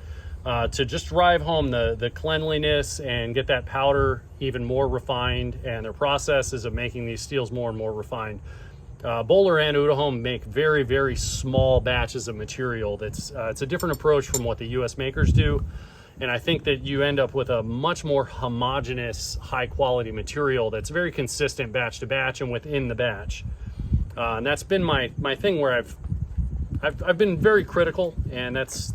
to just drive home the cleanliness and get that powder even more refined, and their processes of making these steels more and more refined. Böhler and Uddeholm make very, very small batches of material. It's a different approach from what the U.S. makers do. And I think that you end up with a much more homogeneous, high-quality material that's very consistent batch to batch and within the batch. And that's been my thing where I've been very critical, and that's,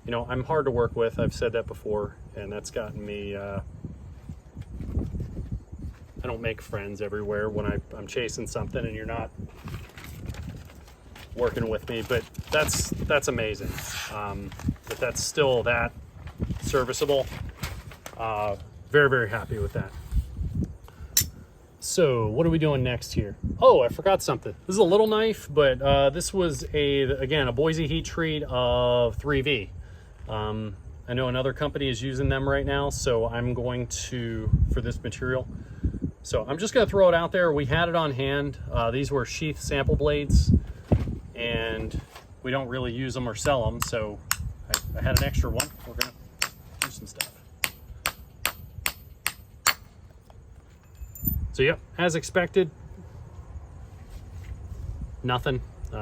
you know, I'm hard to work with. I've said that before, and that's gotten me. I don't make friends everywhere when I'm chasing something and you're not working with me, but that's amazing. But that's still that serviceable. Very, very happy with that. So what are we doing next here? Oh, I forgot something. This is a little knife, but this was again a Boise heat treat of 3V. I know another company is using them right now, so I'm going to, for this material. So I'm just going to throw it out there. We had it on hand. These were sheath sample blades, and we don't really use them or sell them, so I had an extra one. We're going to do some stuff. So yeah, as expected, nothing.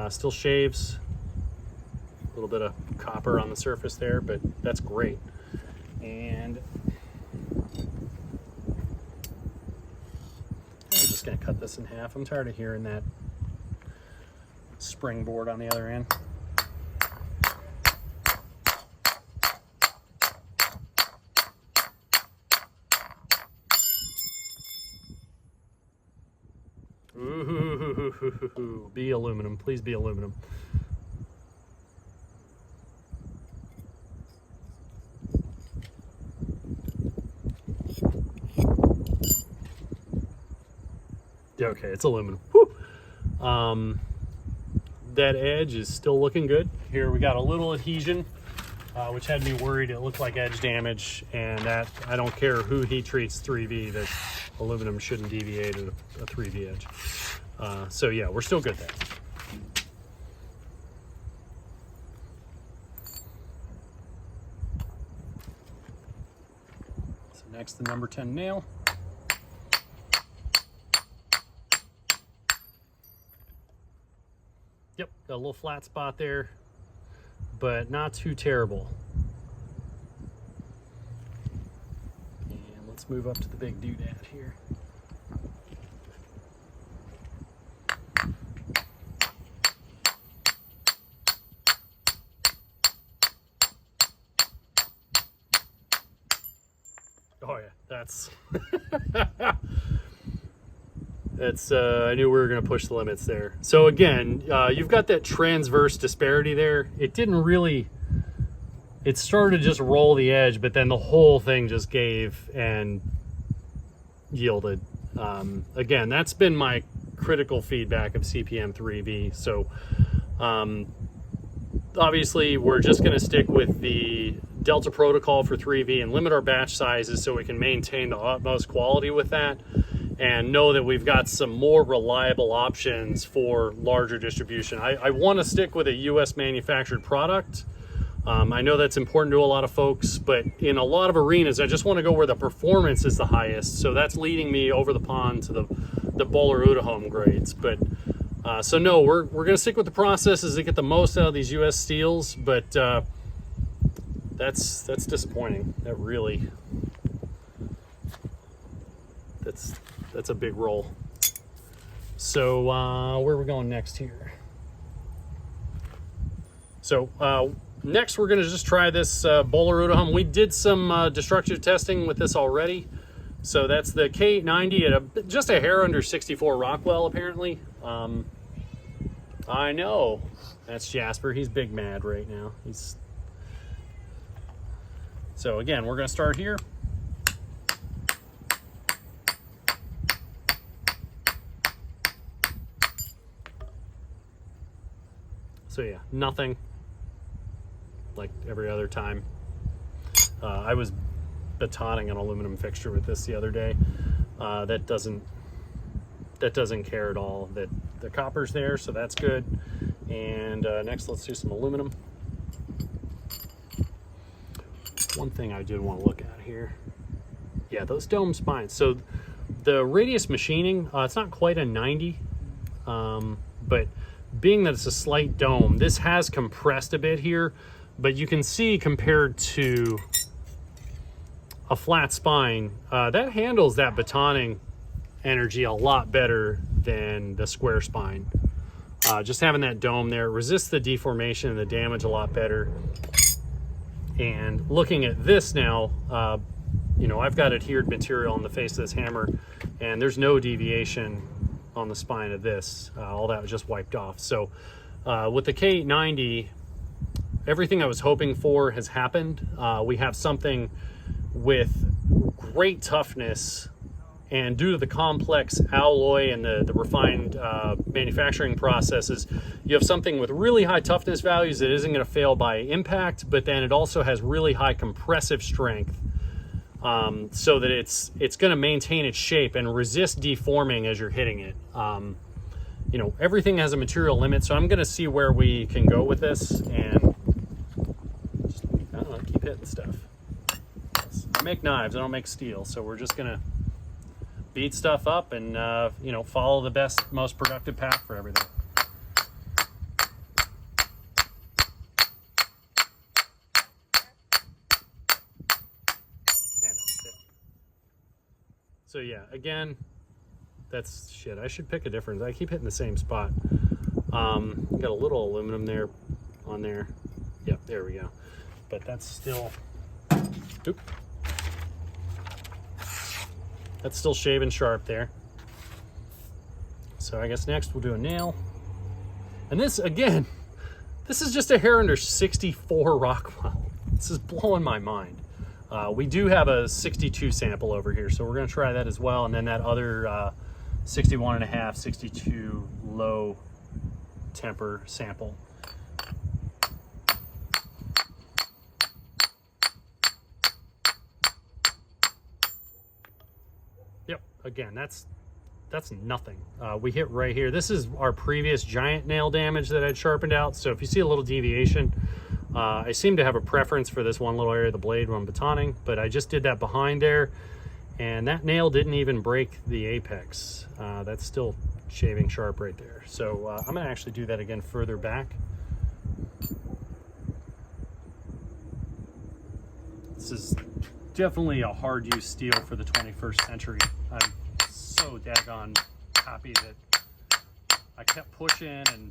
Still shaves. A little bit of copper on the surface there, but that's great. And I'm just going to cut this in half. I'm tired of hearing that springboard on the other end. Ooh, be aluminum. Please be aluminum. Okay, it's aluminum. Whew. That edge is still looking good. Here we got a little adhesion, which had me worried. It looked like edge damage, and that I don't care who heat treats 3V, that aluminum shouldn't deviate at a 3V edge. So yeah, we're still good there. So next, the number 10 nail. Yep, got a little flat spot there, but not too terrible. And let's move up to the big doodad here. Oh yeah, that's I knew we were going to push the limits there. So again, you've got that transverse disparity there. It didn't really, it started to just roll the edge, but then the whole thing just gave and yielded. Again, that's been my critical feedback of CPM 3V. So obviously we're just going to stick with the Delta protocol for 3V and limit our batch sizes so we can maintain the utmost quality with that. and know that we've got some more reliable options for larger distribution. I want to stick with a US manufactured product. I know that's important to a lot of folks, but in a lot of arenas, I just want to go where the performance is the highest. So that's leading me over the pond to the Böhler Uddeholm grades. But so no, we're going to stick with the processes to get the most out of these US steels, but that's disappointing. That really, that's a big roll. So where are we going next here? So next we're going to just try this Böhler Uddeholm. We did some destructive testing with this already. So that's the K890 at just a hair under 64 Rockwell apparently. I know, that's Jasper. He's big mad right now. So again, we're going to start here. So yeah, nothing like every other time. I was batoning an aluminum fixture with this the other day. That doesn't care at all that the copper's there, so that's good. And next, let's do some aluminum. One thing I did want to look at here, yeah, those dome spines. So the radius machining, it's not quite a 90, but being that it's a slight dome, this has compressed a bit here, but you can see compared to a flat spine, that handles that batoning energy a lot better than the square spine. Just having that dome there resists the deformation and the damage a lot better. And looking at this now, you know, I've got adhered material on the face of this hammer, and there's no deviation on the spine of this. All that was just wiped off. So with the K890, everything I was hoping for has happened. We have something with great toughness, and due to the complex alloy and the refined manufacturing processes, you have something with really high toughness values that isn't going to fail by impact, but then it also has really high compressive strength, so that it's going to maintain its shape and resist deforming as you're hitting it. You know, everything has a material limit, so I'm going to see where we can go with this, and just, I don't know, keep hitting stuff. I make knives, I don't make steel, so we're just going to beat stuff up and you know, follow the best, most productive path for everything. Man, that's thick. So yeah, again, that's shit. I should pick a difference. I keep hitting the same spot. Got a little aluminum there on there. Yep, there we go. But that's still, oop. That's still shaving sharp there. So I guess next we'll do a nail. And this, again, this is just a hair under 64 Rockwell. This is blowing my mind. We do have a 62 sample over here, so we're gonna try that as well. And then that other 61.5, 62 low temper sample. Again, that's nothing. We hit right here. This is our previous giant nail damage that I'd sharpened out. So if you see a little deviation, I seem to have a preference for this one little area of the blade when I'm batoning, but I just did that behind there, and that nail didn't even break the apex. That's still shaving sharp right there. So I'm gonna actually do that again further back. This is definitely a hard use steel for the 21st century. I'm so daggone happy that I kept pushing, and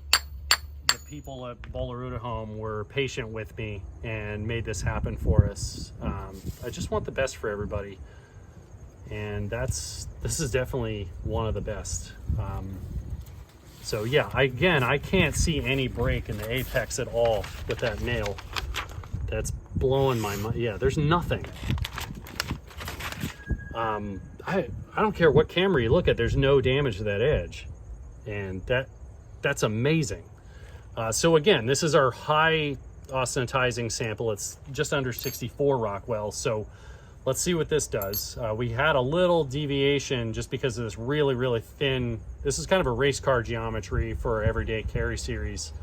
the people at Böhler Uddeholm were patient with me and made this happen for us. I just want the best for everybody, and this is definitely one of the best. So yeah, I can't see any break in the apex at all with that nail. That's blowing my mind. Yeah, there's nothing. I don't care what camera you look at, there's no damage to that edge, and that's amazing. So again, this is our high austenitizing sample. It's just under 64 Rockwell, so let's see what this does. We had a little deviation just because of this really, really thin, this is kind of a race car geometry for our everyday carry series,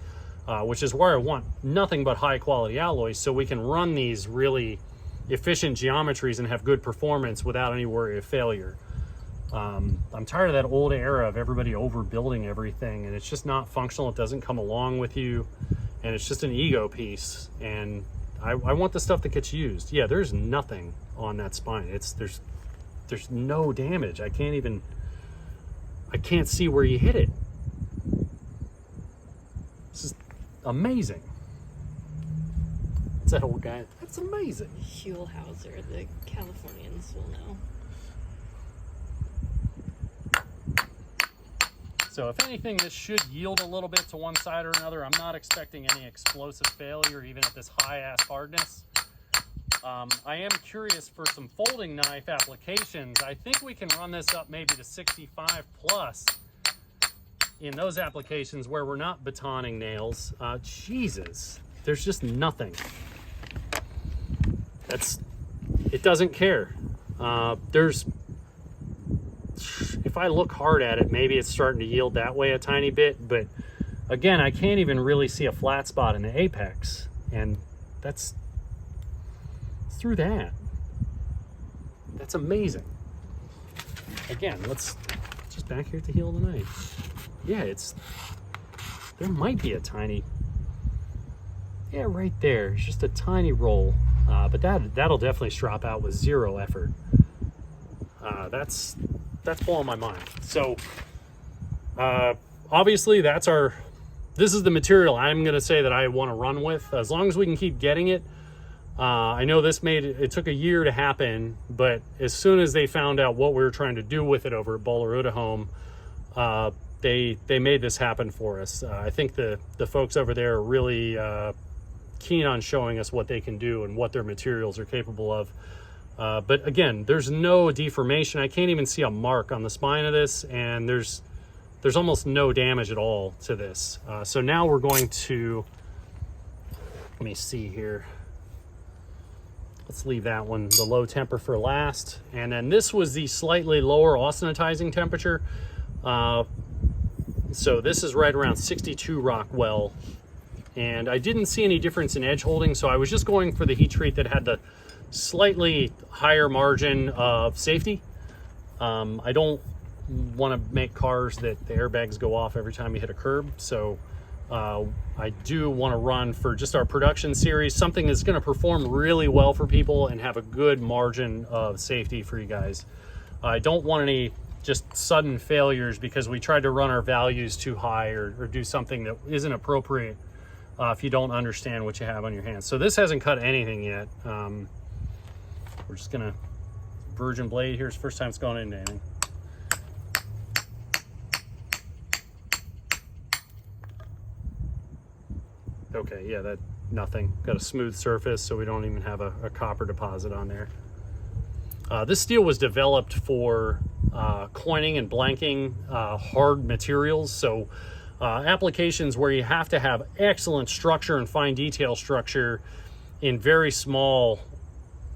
which is where I want nothing but high quality alloys so we can run these really efficient geometries and have good performance without any worry of failure. I'm tired of that old era of everybody overbuilding everything, and it's just not functional. It doesn't come along with you, and it's just an ego piece. And I want the stuff that gets used. Yeah, there's nothing on that spine. There's no damage. I can't see where you hit it. This is amazing. What's that old guy? That's amazing. Huelhauser, the Californians will know. So if anything, this should yield a little bit to one side or another. I'm not expecting any explosive failure, even at this high-ass hardness. I am curious for some folding knife applications. I think we can run this up maybe to 65 plus in those applications where we're not batoning nails. Jesus, there's just nothing. It doesn't care. If I look hard at it, maybe it's starting to yield that way a tiny bit, but again, I can't even really see a flat spot in the apex, and that's through that. That's amazing. Again, let's just back here at the heel of the knife. Yeah, there might be a tiny, yeah, right there. It's just a tiny roll, but that'll definitely strop out with zero effort. That's blowing my mind. So obviously this is the material I'm going to say that I want to run with, as long as we can keep getting it. I know it took a year to happen, but as soon as they found out what we were trying to do with it over at Böhler Uddeholm, they made this happen for us. I think the folks over there are really keen on showing us what they can do and what their materials are capable of. But again, there's no deformation. I can't even see a mark on the spine of this, and there's almost no damage at all to this. So now we're going to, let me see here. Let's leave that one, the low temper, for last. And then this was the slightly lower austenitizing temperature. So this is right around 62 Rockwell. And I didn't see any difference in edge holding, so I was just going for the heat treat that had the slightly higher margin of safety. I don't want to make cars that the airbags go off every time you hit a curb, so I do want to run for just our production series something that's going to perform really well for people and have a good margin of safety for you guys. I don't want any just sudden failures because we tried to run our values too high or do something that isn't appropriate if you don't understand what you have on your hands. So this hasn't cut anything yet. We're just gonna virgin blade here. It's the first time it's gone into anything. Okay, yeah, nothing. Got a smooth surface, so we don't even have a copper deposit on there. This steel was developed for coining and blanking hard materials, so applications where you have to have excellent structure and fine detail structure in very small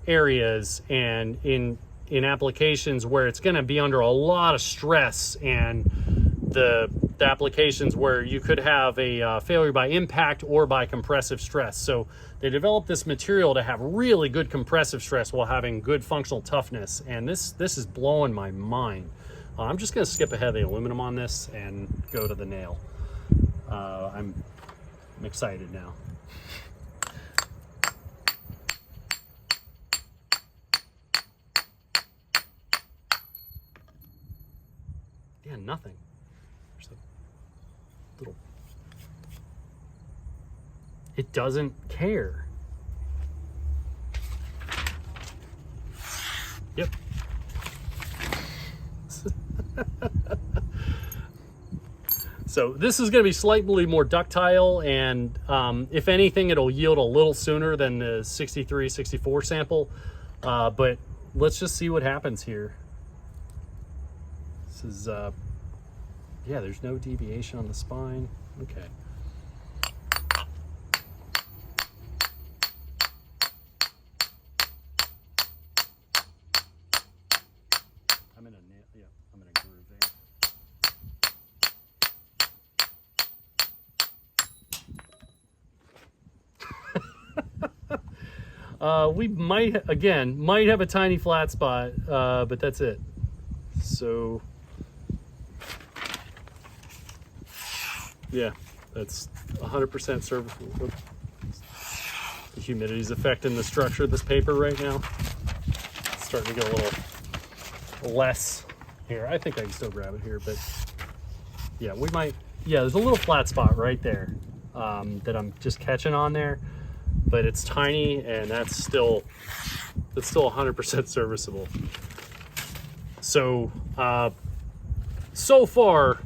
areas, and in applications where it's going to be under a lot of stress, and the applications where you could have a failure by impact or by compressive stress. So they developed this material to have really good compressive stress while having good functional toughness, and this is blowing my mind. I'm just going to skip ahead of the aluminum on this and go to the nail. I'm excited now. Yeah, nothing. There's a little. It doesn't care. Yep. So this is going to be slightly more ductile, and if anything, it'll yield a little sooner than the 63, 64 sample. But let's just see what happens here. This is, yeah, there's no deviation on the spine. Okay. gonna groove there. We might have a tiny flat spot, but that's it. So yeah, that's 100% serviceable. The humidity's affecting the structure of this paper right now. It's starting to get a little less here. I think I can still grab it here, but yeah, we might. Yeah, there's a little flat spot right there that I'm just catching on there, but it's tiny, and that's still 100% serviceable. So so far,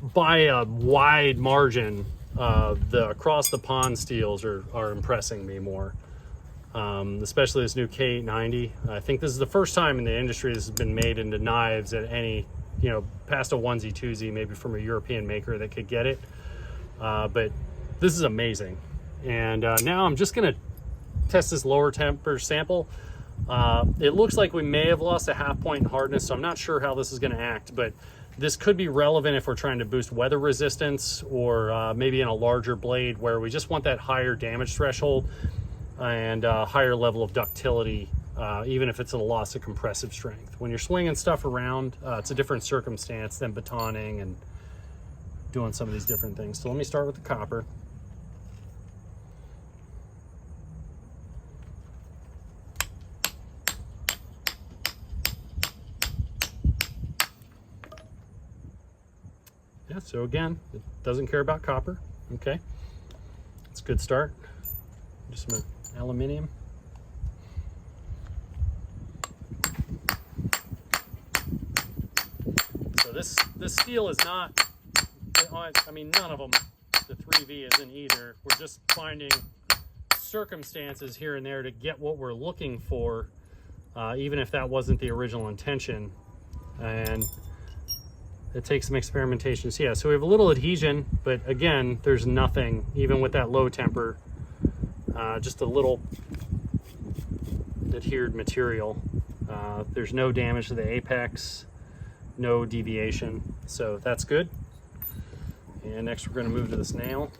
by a wide margin, the across the pond steels are impressing me more, especially this new K890. I think this is the first time in the industry this has been made into knives at any, past a onesie twosie, maybe from a European maker that could get it. But this is amazing. And now I'm just gonna test this lower temper sample. It looks like we may have lost a half point in hardness, so I'm not sure how this is gonna act, but this could be relevant if we're trying to boost weather resistance, or maybe in a larger blade where we just want that higher damage threshold and higher level of ductility, even if it's a loss of compressive strength. When you're swinging stuff around, it's a different circumstance than batoning and doing some of these different things. So let me start with the copper. Yeah, so again, it doesn't care about copper. Okay, it's a good start. Just some aluminium. So this steel is not, I mean, none of them, the 3V isn't either. We're just finding circumstances here and there to get what we're looking for, even if that wasn't the original intention. And it takes some experimentation. So yeah, so we have a little adhesion, but again, there's nothing, even with that low temper, just a little adhered material. There's no damage to the apex, no deviation, so that's good. And next we're going to move to this nail.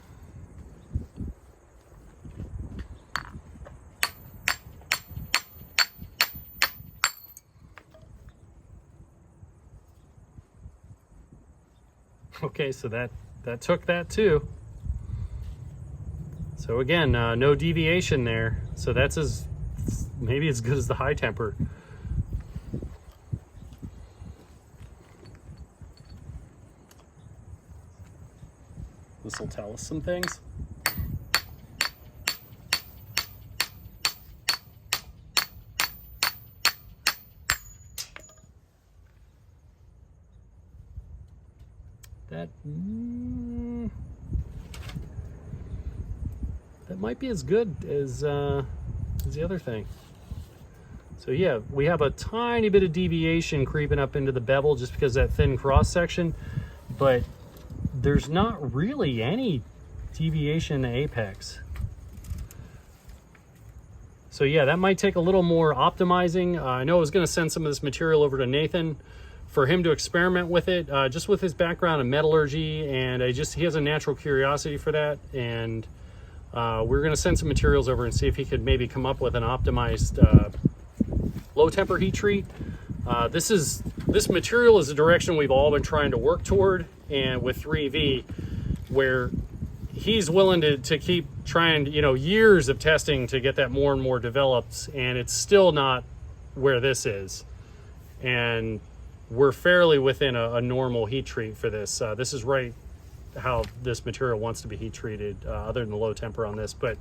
Okay, so that took that too. So again, no deviation there. So that's maybe as good as the high temper. This will tell us some things. That might be as good as the other thing. So yeah, we have a tiny bit of deviation creeping up into the bevel just because of that thin cross section, but there's not really any deviation in the apex. So yeah, that might take a little more optimizing. I know I was going to send some of this material over to Nathan for him to experiment with it, just with his background in metallurgy, and he has a natural curiosity for that, and we're going to send some materials over and see if he could maybe come up with an optimized low temper heat treat. This material is the direction we've all been trying to work toward, and with 3V, where he's willing to keep trying, years of testing to get that more and more developed, and it's still not where this is. And we're fairly within a normal heat treat for this. This is right how this material wants to be heat treated, other than the low temper on this. But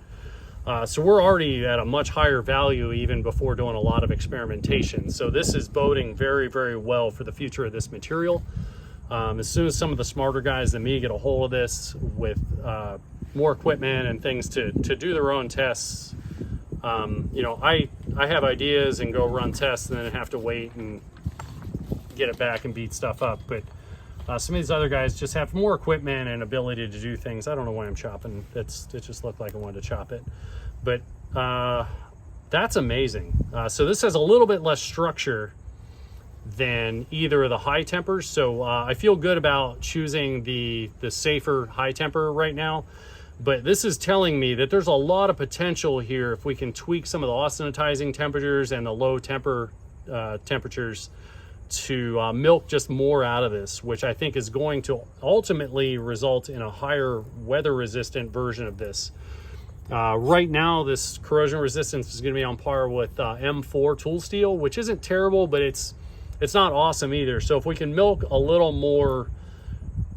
so we're already at a much higher value even before doing a lot of experimentation. So this is boding very, very well for the future of this material. As soon as some of the smarter guys than me get a hold of this with more equipment and things to do their own tests, I have ideas and go run tests and then have to wait and get it back and beat stuff up. But some of these other guys just have more equipment and ability to do things. I don't know why I'm chopping. It just looked like I wanted to chop it. But that's amazing. So this has a little bit less structure than either of the high tempers. So I feel good about choosing the safer high temper right now. But this is telling me that there's a lot of potential here if we can tweak some of the austenitizing temperatures and the low temperatures to milk just more out of this, which I think is going to ultimately result in a higher weather resistant version of this. Right now, this corrosion resistance is going to be on par with M4 tool steel, which isn't terrible, but it's not awesome either. So if we can milk a little more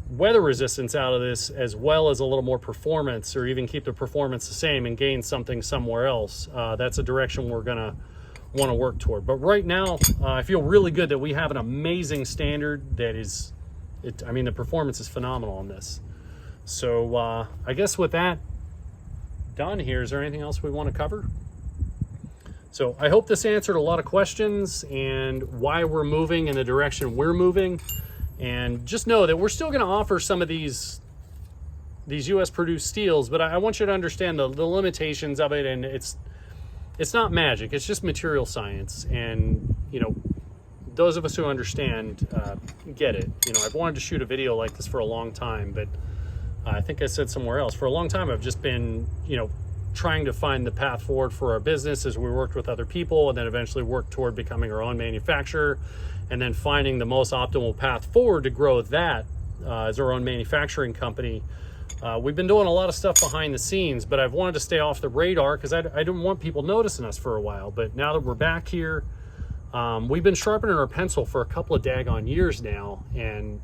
weather resistance out of this, as well as a little more performance, or even keep the performance the same and gain something somewhere else, that's a direction we're going to want to work toward. But right now, I feel really good that we have an amazing standard that is, I mean, the performance is phenomenal on this. So I guess with that done here, is there anything else we want to cover? So I hope this answered a lot of questions and why we're moving in the direction we're moving. And just know that we're still going to offer some of these US produced steels, but I want you to understand the limitations of it. And it's not magic, it's just material science. And you know, those of us who understand get it. You know, I've wanted to shoot a video like this for a long time, but I think I said somewhere else, for a long time I've just been, you know, trying to find the path forward for our business as we worked with other people, and then eventually worked toward becoming our own manufacturer, and then finding the most optimal path forward to grow that as our own manufacturing company. We've been doing a lot of stuff behind the scenes, but I've wanted to stay off the radar because I didn't want people noticing us for a while. But now that we're back here, we've been sharpening our pencil for a couple of daggone years now, and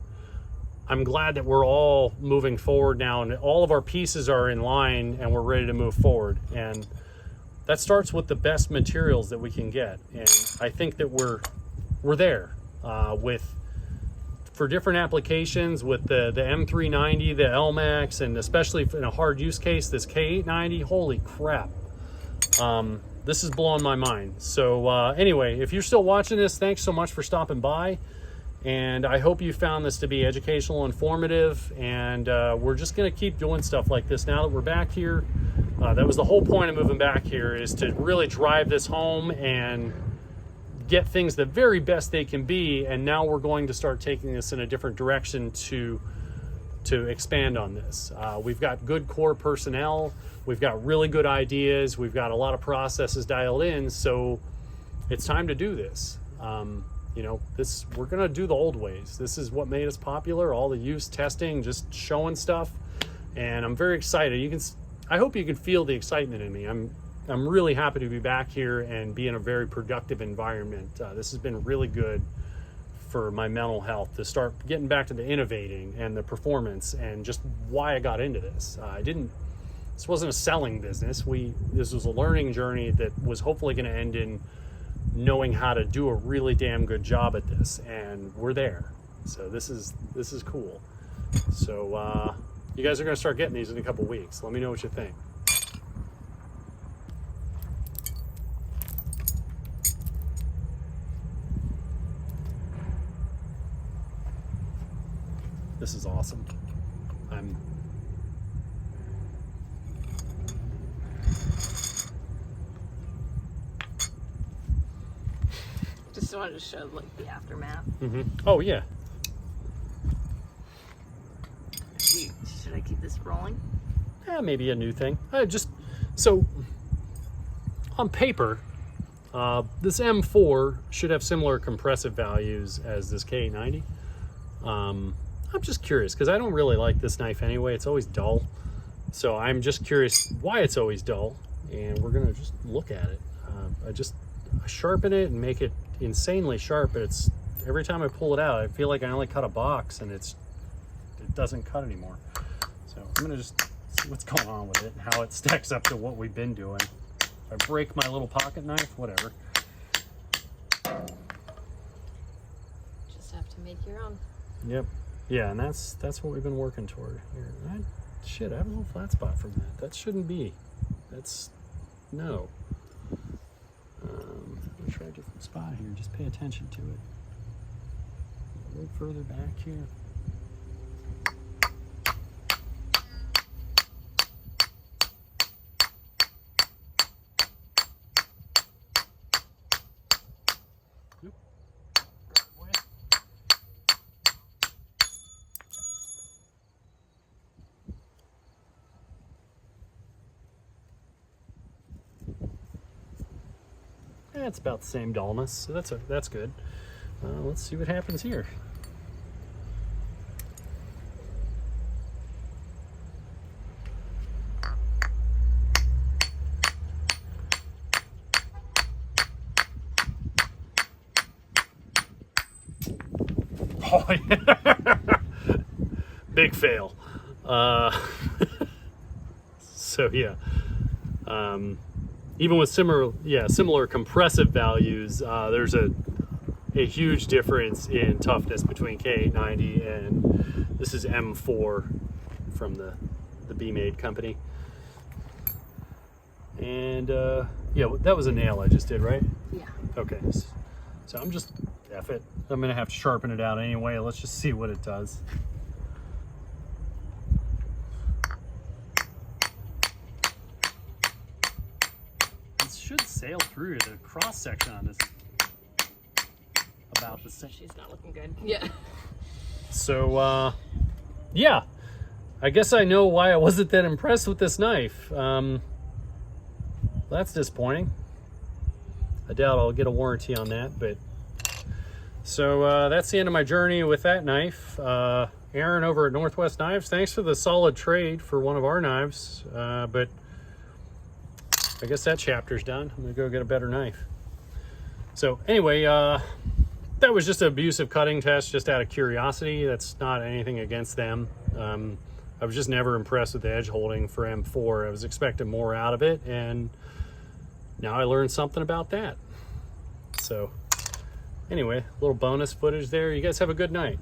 I'm glad that we're all moving forward now, and all of our pieces are in line and we're ready to move forward. And that starts with the best materials that we can get. And I think that we're there for different applications with the M390, the Elmax, and especially in a hard use case, this K890, holy crap. This is blowing my mind. So anyway, if you're still watching this, thanks so much for stopping by. And I hope you found this to be educational, informative, and we're just going to keep doing stuff like this now that we're back here. That was the whole point of moving back here, is to really drive this home and get things the very best they can be. And now we're going to start taking this in a different direction to expand on this. We've got good core personnel. We've got really good ideas. We've got a lot of processes dialed in. So it's time to do this. You know, we're going to do the old ways. This is what made us popular, all the use testing, just showing stuff. And I'm very excited. I hope you can feel the excitement in me. I'm really happy to be back here and be in a very productive environment. This has been really good for my mental health to start getting back to the innovating and the performance, and just why I got into this. This wasn't a selling business. This was a learning journey that was hopefully going to end in knowing how to do a really damn good job at this, and we're there. So this is cool. So you guys are going to start getting these in a couple weeks. Let me know what you think. This is awesome. Just wanted to show like the aftermath. Mm-hmm. Oh yeah. Should I keep this rolling? Yeah, maybe a new thing. So on paper, this M4 should have similar compressive values as this K890. I'm just curious because I don't really like this knife anyway. It's always dull. So I'm just curious why it's always dull, and we're gonna just look at it. I sharpen it and make it insanely sharp, but every time I pull it out, I feel like I only cut a box and it doesn't cut anymore. So I'm gonna just see what's going on with it and how it stacks up to what we've been doing. If I break my little pocket knife, whatever. Just have to make your own. Yep. Yeah, and that's what we've been working toward here. Shit, I have a little flat spot from that. That shouldn't be. No. Let me try a different spot here. Just pay attention to it. A little further back here. Way. it's about the same dullness, so that's good. Let's see what happens here. Oh, yeah. Big fail. So yeah, even with similar compressive values, there's a huge difference in toughness between K890 and this is M4 from the B-Made company. And yeah, that was a nail I just did, right? Yeah. Okay. So I'm just, F it. I'm gonna have to sharpen it out anyway. Let's just see what it does. It should sail through. The cross section on this about the same. She's not looking good. Yeah. So yeah, I guess I know why I wasn't that impressed with this knife. That's disappointing. I doubt I'll get a warranty on that, but so that's the end of my journey with that knife. Aaron over at Northwest Knives, thanks for the solid trade for one of our knives, but I guess that chapter's done. I'm gonna go get a better knife. So anyway, that was just an abusive cutting test, just out of curiosity. That's not anything against them. I was just never impressed with the edge holding for M4. I was expecting more out of it, and now I learned something about that. So anyway, a little bonus footage there. You guys have a good night.